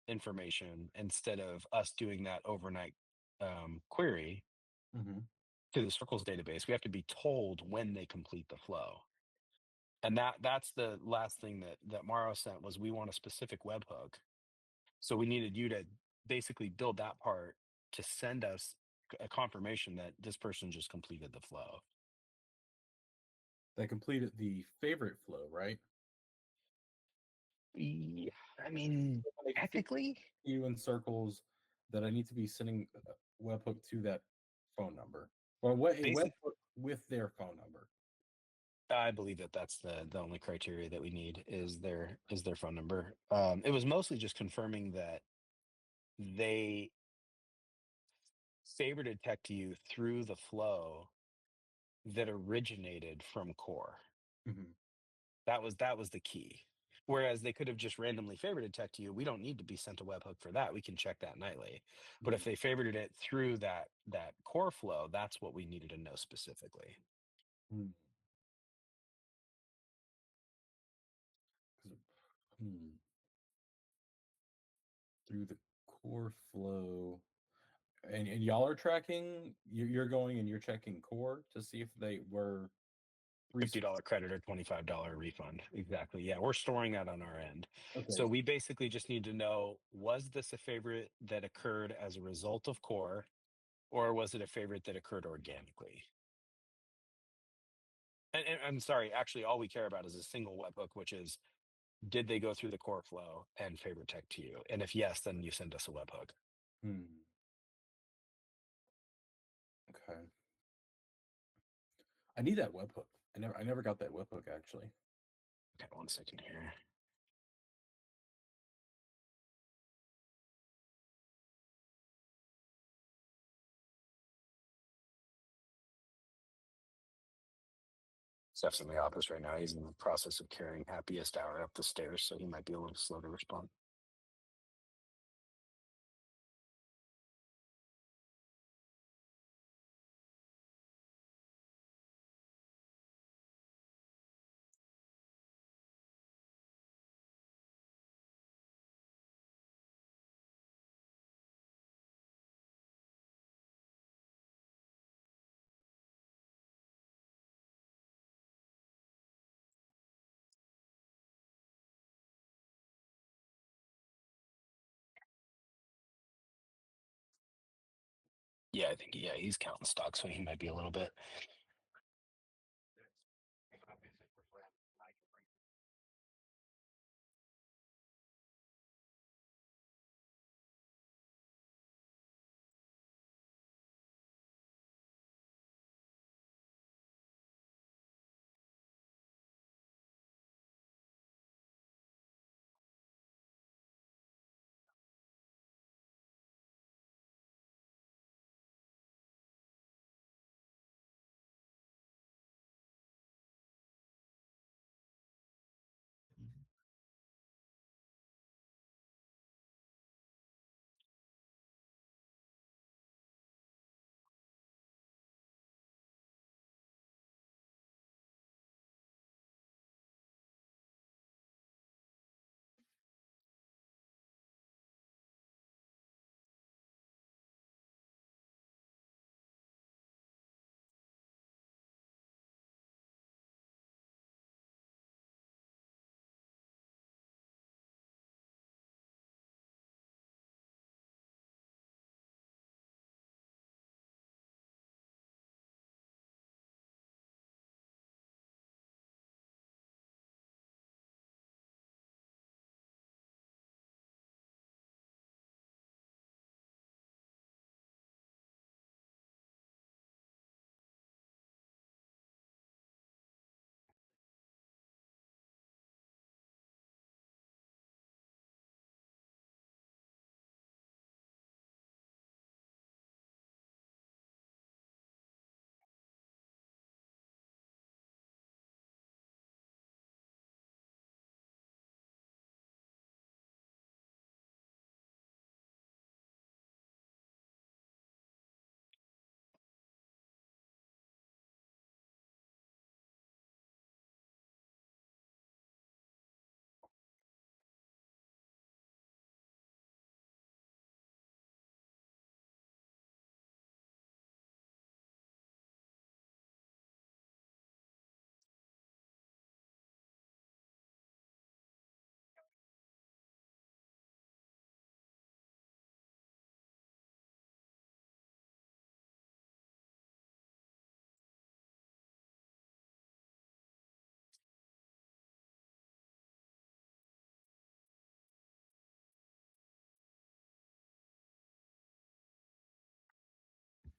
information instead of us doing that overnight query to the Sircles database. We have to be told when they complete the flow. And that's the last thing that Morrow sent was we want a specific webhook. So we needed you to basically build that part to send us a confirmation that this person just completed the flow. They completed the favorite flow, right? Yeah, I mean, technically, you in Circles that I need to be sending a webhook to that phone number, or what a webhook with their phone number. I believe that's the only criteria that we need is their phone number. It was mostly just confirming that they favorited tech to you through the flow that originated from core. That was the key. Whereas they could have just randomly favorited tech to you. We don't need to be sent a webhook for that. We can check that nightly. But if they favorited it through that core flow, that's what we needed to know specifically. Hmm. 'Cause through the core flow, and y'all are tracking. You're going and you're checking core to see if they were $50 credit or $25 refund. Exactly. Yeah, we're storing that on our end. Okay. So we basically just need to know, was this a favorite that occurred as a result of core, or was it a favorite that occurred organically? And I'm sorry, actually, all we care about is a single webhook, which is, did they go through the core flow and favorite tech to you? And if yes, then you send us a webhook. Okay. I need that webhook. I never got that webhook actually. Okay, 1 second here. Steph's in the office right now. He's in the process of carrying happiest hour up the stairs, so he might be a little slow to respond. Yeah, I think he's counting stocks, so he might be a little bit.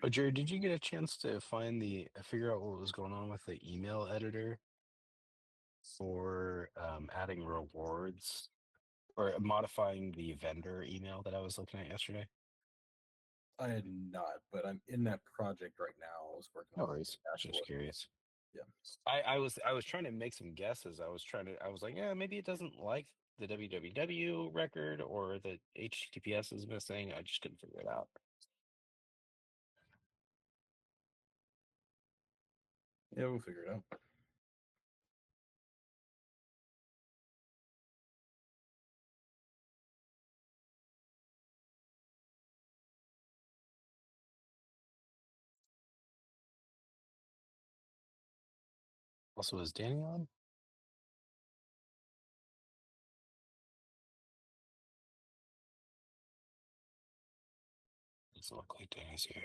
But Jared, did you get a chance to figure out what was going on with the email editor for adding rewards or modifying the vendor email that I was looking at yesterday? I had not, but I'm in that project right now. I was working No on worries. the Just dashboard. curious. Yeah. I was trying to make some guesses. I was like, yeah, maybe it doesn't like the www record, or the HTTPS is missing. I just couldn't figure it out. Yeah, we'll figure it out. Also, is Danny on? Doesn't look like Danny's here.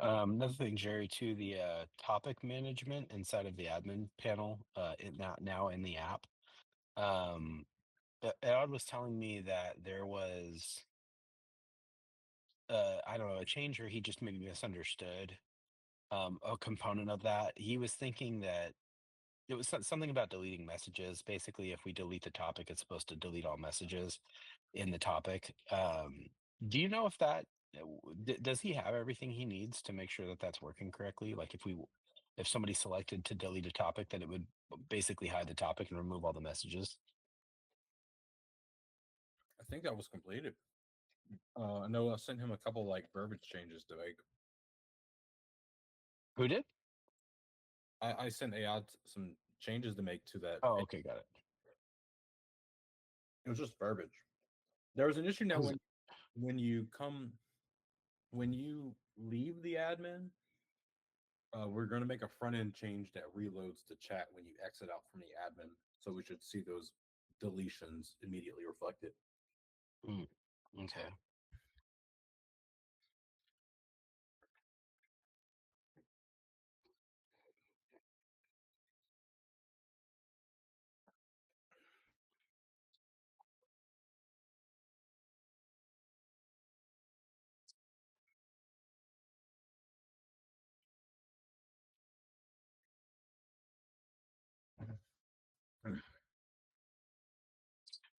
Another thing, Jerry, too, the topic management inside of the admin panel, now in the app. Ed was telling me that there was, I don't know, a change, or he just maybe misunderstood a component of that. He was thinking that it was something about deleting messages. Basically, if we delete the topic, it's supposed to delete all messages in the topic. Do you know if that does he have everything he needs to make sure that that's working correctly? Like if somebody selected to delete a topic, that it would basically hide the topic and remove all the messages. I think that was completed. I know I sent him a couple like verbiage changes to make. Who did? I sent AI some changes to make to that. Oh, okay, got it. It was just verbiage. There was an issue now Was- when you leave the admin. We're going to make a front end change that reloads the chat when you exit out from the admin, so we should see those deletions immediately reflected. Okay.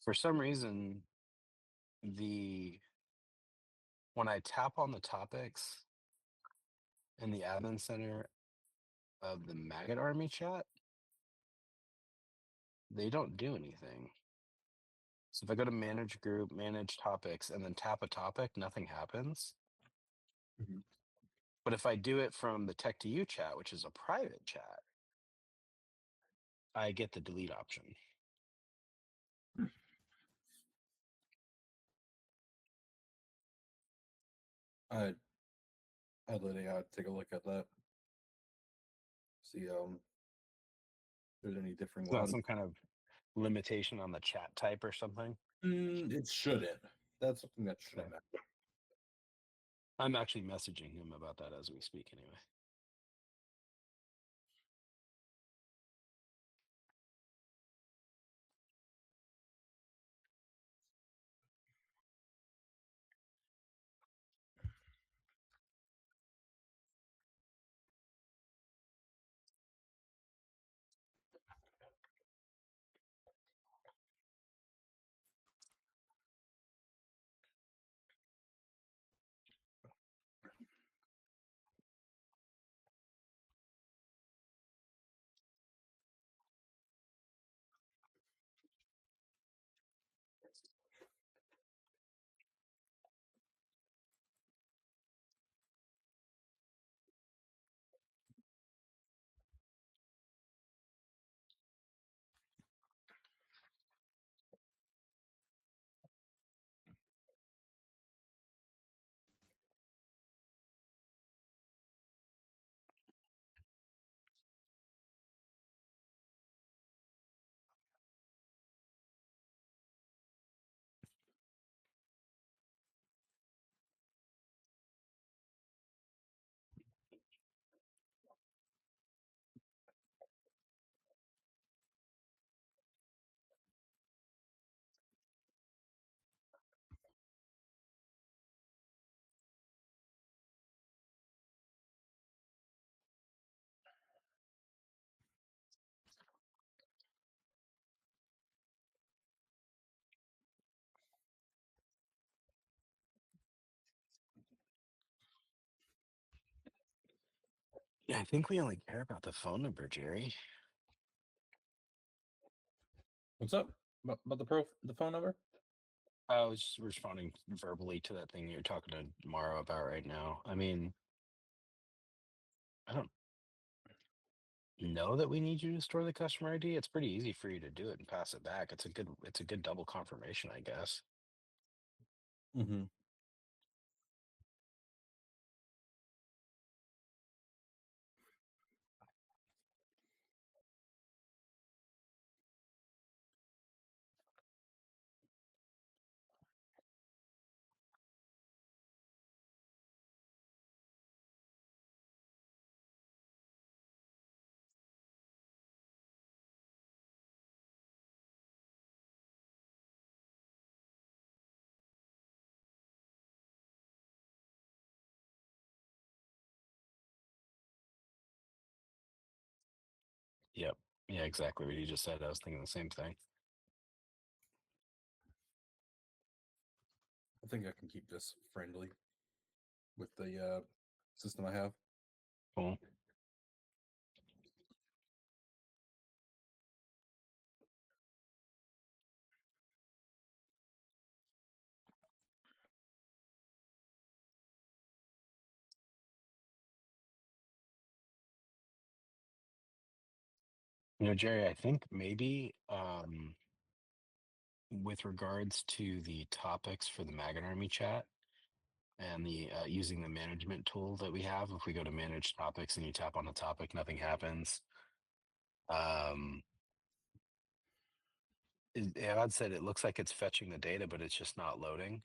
For some reason, when I tap on the topics in the admin center of the Maggot Army chat, they don't do anything. So if I go to manage group, manage topics, and then tap a topic, nothing happens. Mhm. But if I do it from the Tech to You chat, which is a private chat, I get the delete option. I'd let AI take a look at that. See if there's any differing It's not ones. some kind of limitation on the chat type or something. It shouldn't. That's something that shouldn't matter. I'm actually messaging him about that as we speak anyway. Yeah, I think we only care about the phone number, Jerry. What's up about the phone number? I was just responding verbally to that thing you're talking to Mara about right now. I mean, I don't know that we need you to store the customer ID. It's pretty easy for you to do it and pass it back. It's a good double confirmation, I guess. Mm-hmm. Yep. Yeah, exactly what you just said. I was thinking the same thing. I think I can keep this friendly with the system I have. Cool. You know, Jerry, I think maybe with regards to the topics for the Maggot Army chat and the using the management tool that we have, if we go to manage topics and you tap on the topic, nothing happens. Ad said it looks like it's fetching the data, but it's just not loading.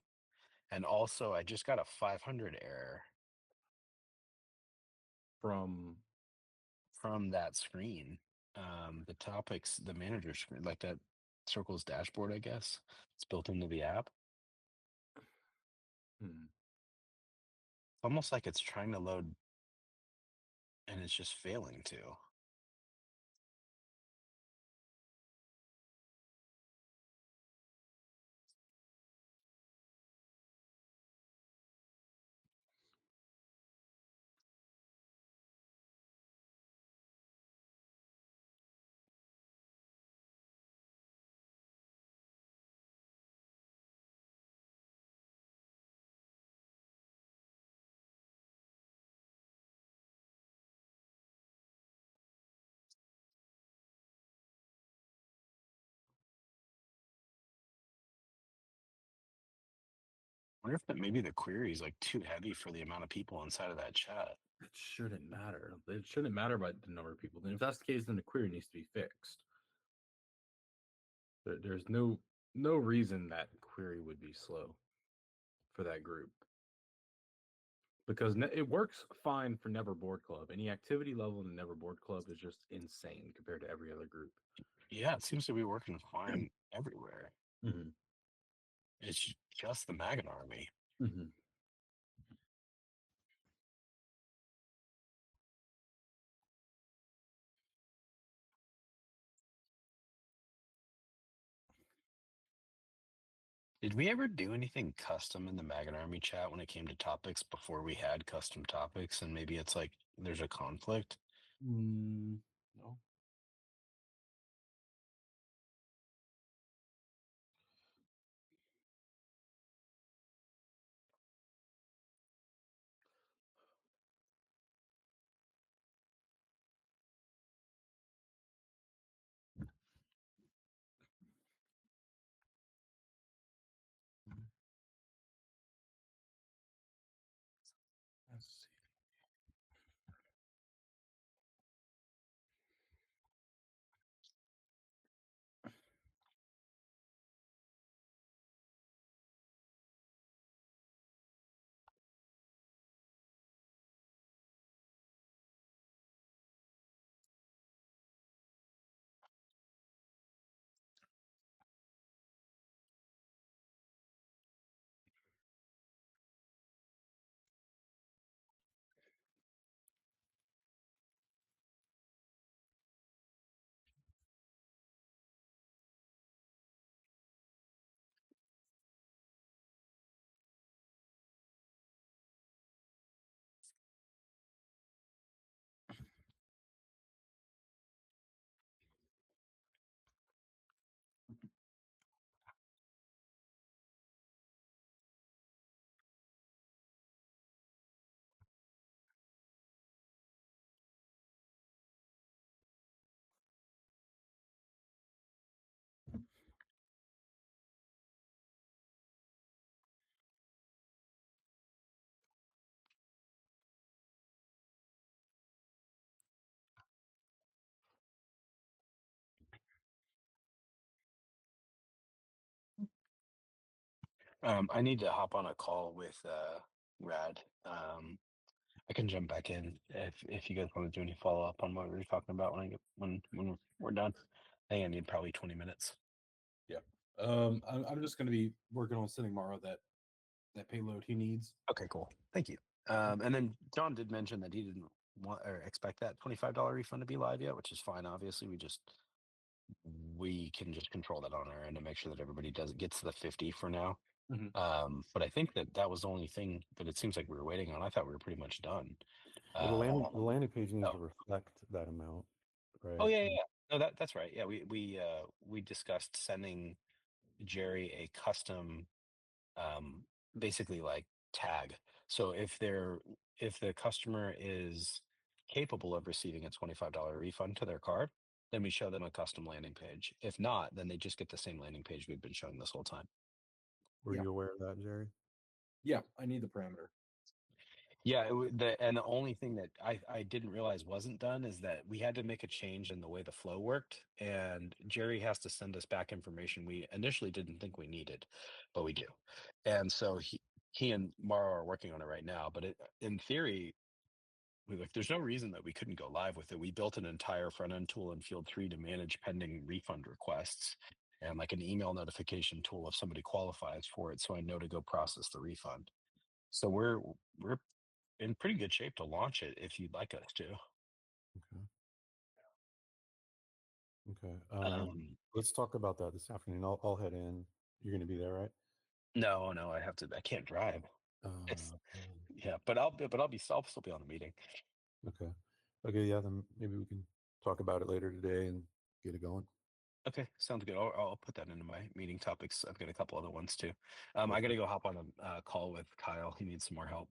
And also, I just got a 500 error From from that screen. The topics, the manager screen, like that Circles dashboard, I guess it's built into the app. hmm, It's almost like it's trying to load and it's just failing to. I wonder if that maybe the query is like too heavy for the amount of people inside of that chat. it shouldn't matter. It shouldn't matter by the number of people. Then if that's the case, then the query needs to be fixed. There's no reason that query would be slow for that group because it works fine for Never Board Club. Any activity level in the Never Board Club is just insane compared to every other group. Yeah, it seems to be working fine everywhere. Mm-hmm. It's just the Maggot Army. Mm-hmm. Did we ever do anything custom in the Maggot Army chat when it came to topics before we had custom topics? And maybe it's like there's a conflict. No. Let's see. I need to hop on a call with Rad. I can jump back in if you guys want to do any follow up on what we were talking about when we're done. I think I need probably 20 minutes. I'm just going to be working on sending Mara that payload he needs. Okay, cool. Thank you. And then John did mention that he didn't want or expect that $25 refund to be live yet, which is fine. Obviously, we can just control that on our end and make sure that everybody gets to the 50 for now. But I think that was the only thing that it seems like we were waiting on. I thought we were pretty much done. Well, the landing page needs to reflect that amount, right? Oh yeah. No, that's right. Yeah, we discussed sending Jerry a custom, basically like tag. So if the customer is capable of receiving a $25 refund to their card, then we show them a custom landing page. If not, then they just get the same landing page we've been showing this whole time. Were you aware of that, Jerry? Yeah, I need the parameter. Yeah, the only thing that I didn't realize wasn't done is that we had to make a change in the way the flow worked, and Jerry has to send us back information we initially didn't think we needed, but we do. And so he and Mara are working on it right now. But in theory, there's no reason that we couldn't go live with it. We built an entire front end tool in Field 3 to manage pending refund requests, and like an email notification tool if somebody qualifies for it, so I know to go process the refund. So we're in pretty good shape to launch it if you'd like us to. Okay. Let's talk about that this afternoon. I'll head in. You're going to be there, right? No, I can't drive. Yeah, but I'll still be on the meeting. Okay. Yeah, then maybe we can talk about it later today and get it going. Okay, sounds good. I'll put that into my meeting topics. I've got a couple other ones too. I got to go hop on a call with Kyle. He needs some more help.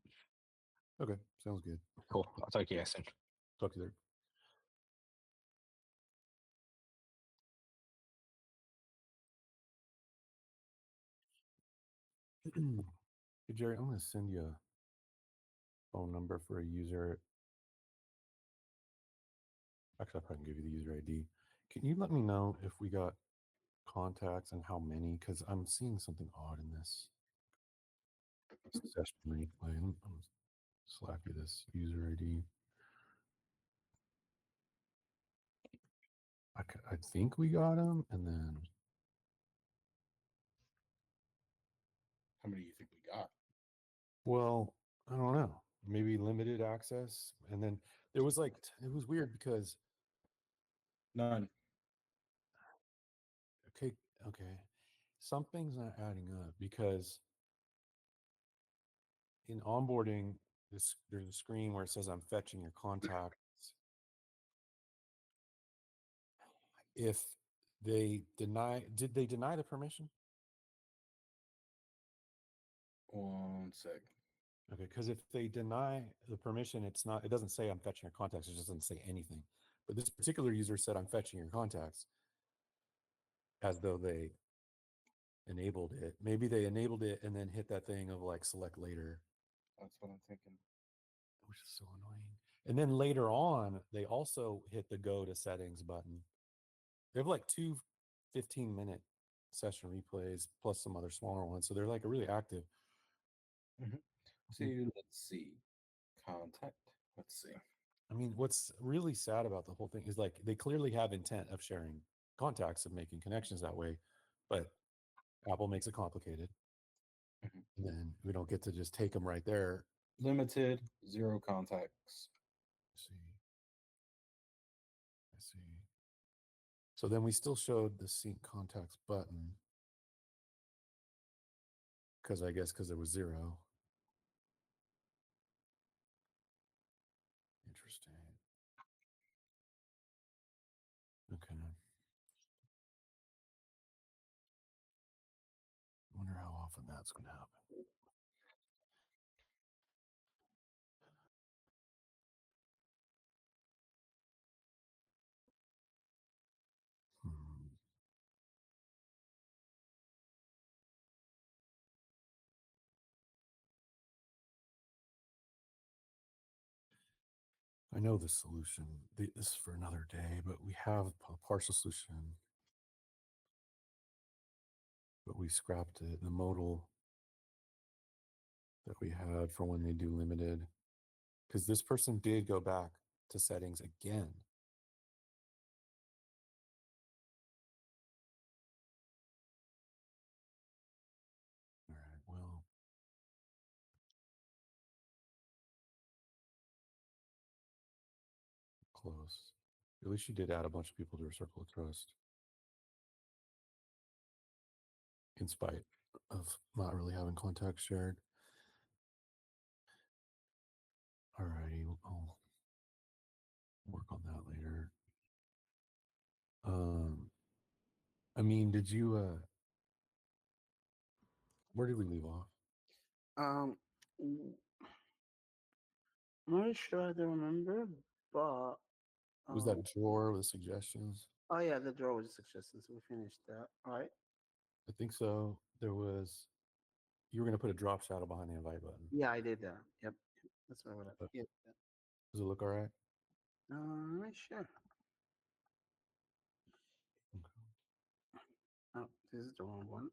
Okay, sounds good. Cool. I'll talk to you guys soon. Talk to you there. Hey, Jerry, I'm going to send you a phone number for a user. Actually, I probably can give you the user ID. Can you let me know if we got contacts and how many? Because I'm seeing something odd in this session replay. I'm Slack you this user ID. I think we got them, and then How many do you think we got? well, I don't know. Maybe limited access, and then there was like it was weird because None. okay, something's not adding up because in onboarding, there's a screen where it says I'm fetching your contacts. If they did they deny the permission? 1 sec. Okay, because if they deny the permission, it doesn't say I'm fetching your contacts, it just doesn't say anything. But this particular user said I'm fetching your contacts as though they enabled it. Maybe they enabled it and then hit that thing of like select later. That's what I'm thinking. Which is so annoying. And then later on, they also hit the go to settings button. They have like two 15-minute session replays plus some other smaller ones. So they're like really active. Let's see. Contact. Let's see. I mean, what's really sad about the whole thing is like they clearly have intent of sharing contacts and making connections that way, but Apple makes it complicated. And then we don't get to just take them right there. Limited, 0 contacts. I see. So then we still showed the sync contacts button because there was 0. Interesting. Okay. I wonder how often that's going to happen. I know the solution. This is for another day, but we have a partial solution. But we scrapped it. The modal that we had for when they do limited. Because this person did go back to settings again. All right, well. Close. At least she did add a bunch of people to her circle of trust. In spite of not really having contacts shared. Alrighty, I'll work on that later. I mean, did you where did we leave off? I'm not sure, I don't remember, but Was that drawer with suggestions? oh yeah, the draw was a suggestion, so we finished that, right? I think so. There was you were gonna put a drop shadow behind the invite button. Yeah, I did that. Yep, that's what I But Yep. does it look all right? Sure. Oh, this is the wrong one.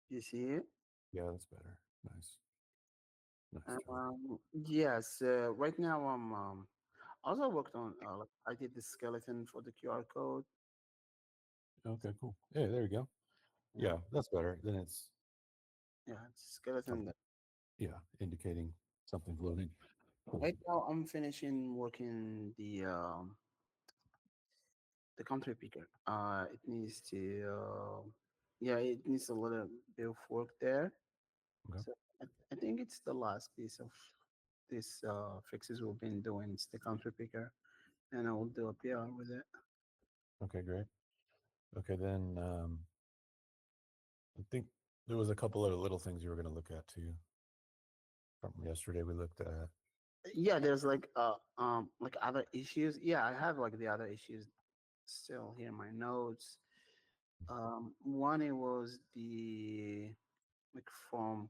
You see it? Yeah, that's better. Nice. Nice job. Yes. Right now, I'm also worked on. Like, I did the skeleton for the QR code. Okay, cool. Yeah, there you go. Yeah, that's better. Then it's Yeah, it's skeleton. yeah, indicating something's loading. Right now, I'm finishing working the country picker. It needs to. Yeah, it needs a little bit of work there. Okay. So I think it's the last piece of this fixes we've been doing. It's the country picker, and I will do a PR with it. Okay, great. Okay, then I think there was a couple of little things you were going to look at too. From yesterday, we looked at. Yeah, there's like other issues. Yeah, I have like the other issues still here in my notes. One it was the like from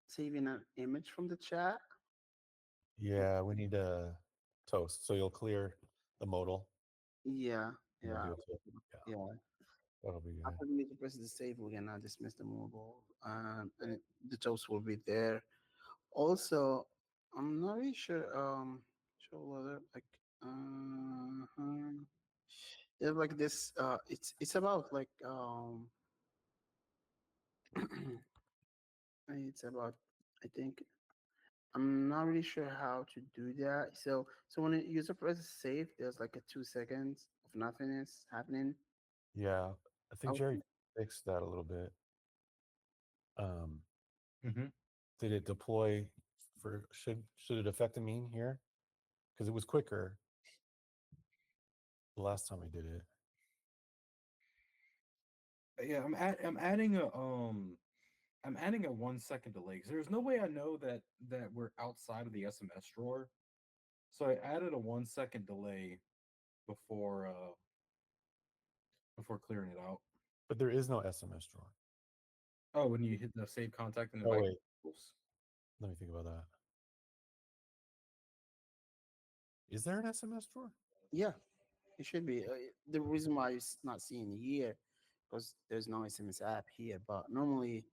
saving an image from the chat. Yeah, we need a toast. So you'll clear the modal. Yeah, And we'll yeah, do a toast. Yeah, yeah. that'll be good. After we need to press the save, we can now dismiss the mobile, the toast will be there. Also, I'm not really sure. Show whether like there's like this. It's about like it's about. I think I'm not really sure how to do that. So when a user presses save, there's like a 2 seconds of nothingness happening. Yeah, I think Oh, Jerry fixed that a little bit. Mhm. Did it deploy for should it affect Amine here? Because it was quicker the last time I did it. Yeah, I'm adding a 1 second delay because there's no way I know that we're outside of the SMS drawer. So I added a 1 second delay before before clearing it out. But there is no SMS drawer. Oh, when you hit the save contact and Oh invite wait, rules. let me think about that. Is there an SMS drawer? yeah, it should be. The reason why it's not seeing here because there's no SMS app here, but normally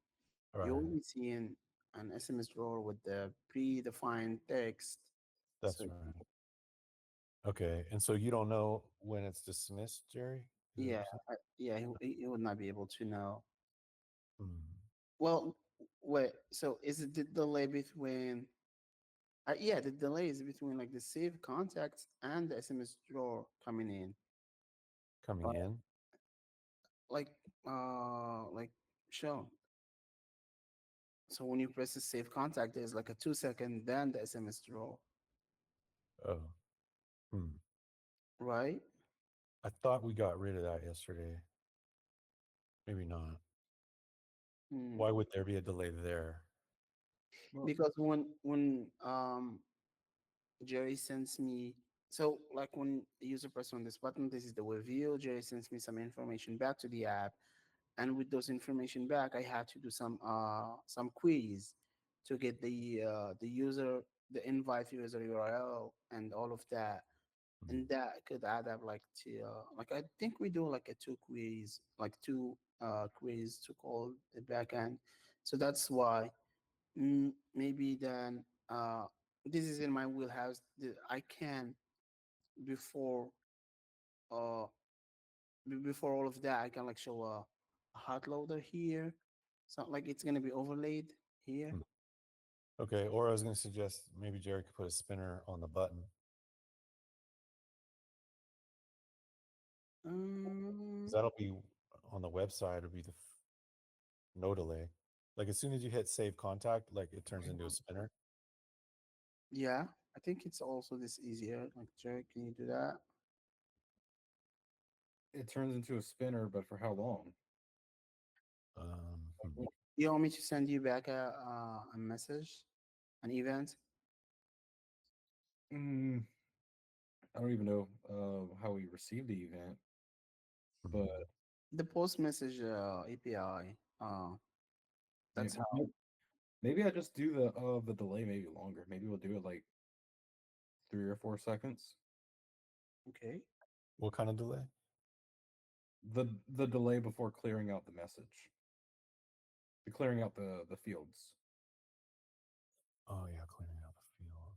All you'll right, be seeing an SMS drawer with the predefined text. that's So right. Okay, and so you don't know when it's dismissed, Jerry? Is that what yeah, you're saying? yeah, he would not be able to know. Hmm. Well, wait. So is it the delay between? Yeah, the delay is between like the save contacts and the SMS drawer coming in. Coming But in. like like show. So when you press the save contact, there's like a 2 second, then the SMS drawer, Oh, hmm. right? I thought we got rid of that yesterday. Maybe not. Hmm. Why would there be a delay there? Because when Jerry sends me, so like when the user press on this button, this is the review. Jerry sends me some information back to the app, and with those information back, I had to do some quiz to get the user the invite user URL and all of that, and that could add up like to like I think we do like a two queries to call the backend. So that's why maybe then this is in my wheelhouse. I can before uh before all of that I can like show a hot loader here. So like it's gonna be overlaid here. Hmm. Okay, or I was going to suggest maybe Jerry could put a spinner on the button. 'Cause that'll be on the website. It'll be the no delay. Like as soon as you hit save contact, like it turns into a spinner. Yeah, I think it's also this easier. Like Jerry, can you do that? It turns into a spinner, but for how long? Hmm. You want me to send you back a message, an event? Mm, I don't even know how we received the event, but The post message API. That's maybe, how. maybe I just do the delay maybe longer. Maybe we'll do it like 3 or 4 seconds. Okay. What kind of delay? The delay before clearing out the message, clearing out the fields. Oh yeah, clearing out the field.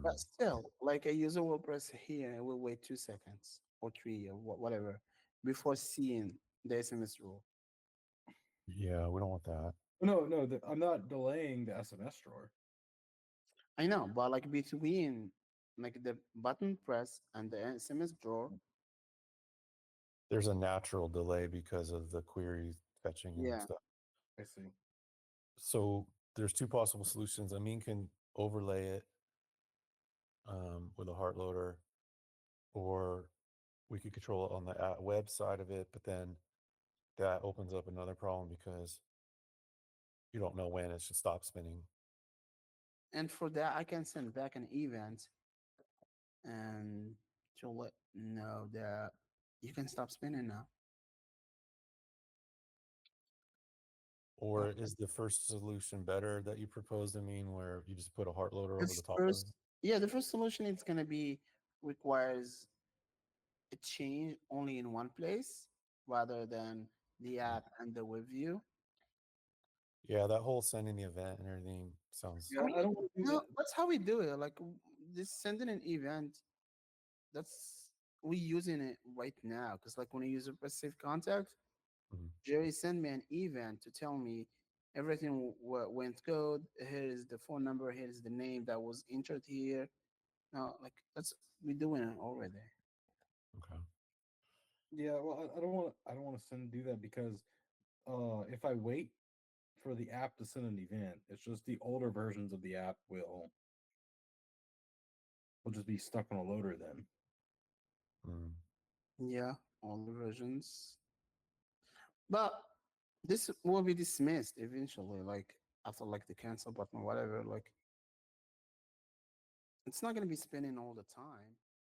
But still, like a user will press here and will wait 2 seconds or three or whatever before seeing the SMS rule. Yeah, we don't want that. No, I'm not delaying the SMS drawer. I know, but like between like the button press and the SMS drawer, There's a natural delay because of the query fetching and yeah. stuff. I see. So there's two possible solutions. Amine can overlay it with a heart loader, or we could control it on the web side of it, but then that opens up another problem because you don't know when it should stop spinning. And for that, I can send back an event and to let know that you can stop spinning now. Or is the first solution better that you proposed, Amine, where you just put a heart loader over This the top of first, it? yeah, the first solution is gonna be requires a change only in one place rather than the app and the web view. Yeah, that whole sending the event and everything sounds. Yeah, I don't want to do No, that. that's how we do it. Like this sending an event, that's we using it right now. Cause like when you use a passive contact, Mhm. Jerry sent me an event to tell me everything went good. Here is the phone number. Here is the name that was entered here. No, like that's we doing it already. Okay. Yeah, well, I don't want to send do that because if I wait for the app to send an event, it's just the older versions of the app will just be stuck on a loader then. Mm. Yeah, all the versions. But this will be dismissed eventually, like after like the cancel button or whatever. Like it's not gonna be spinning all the time.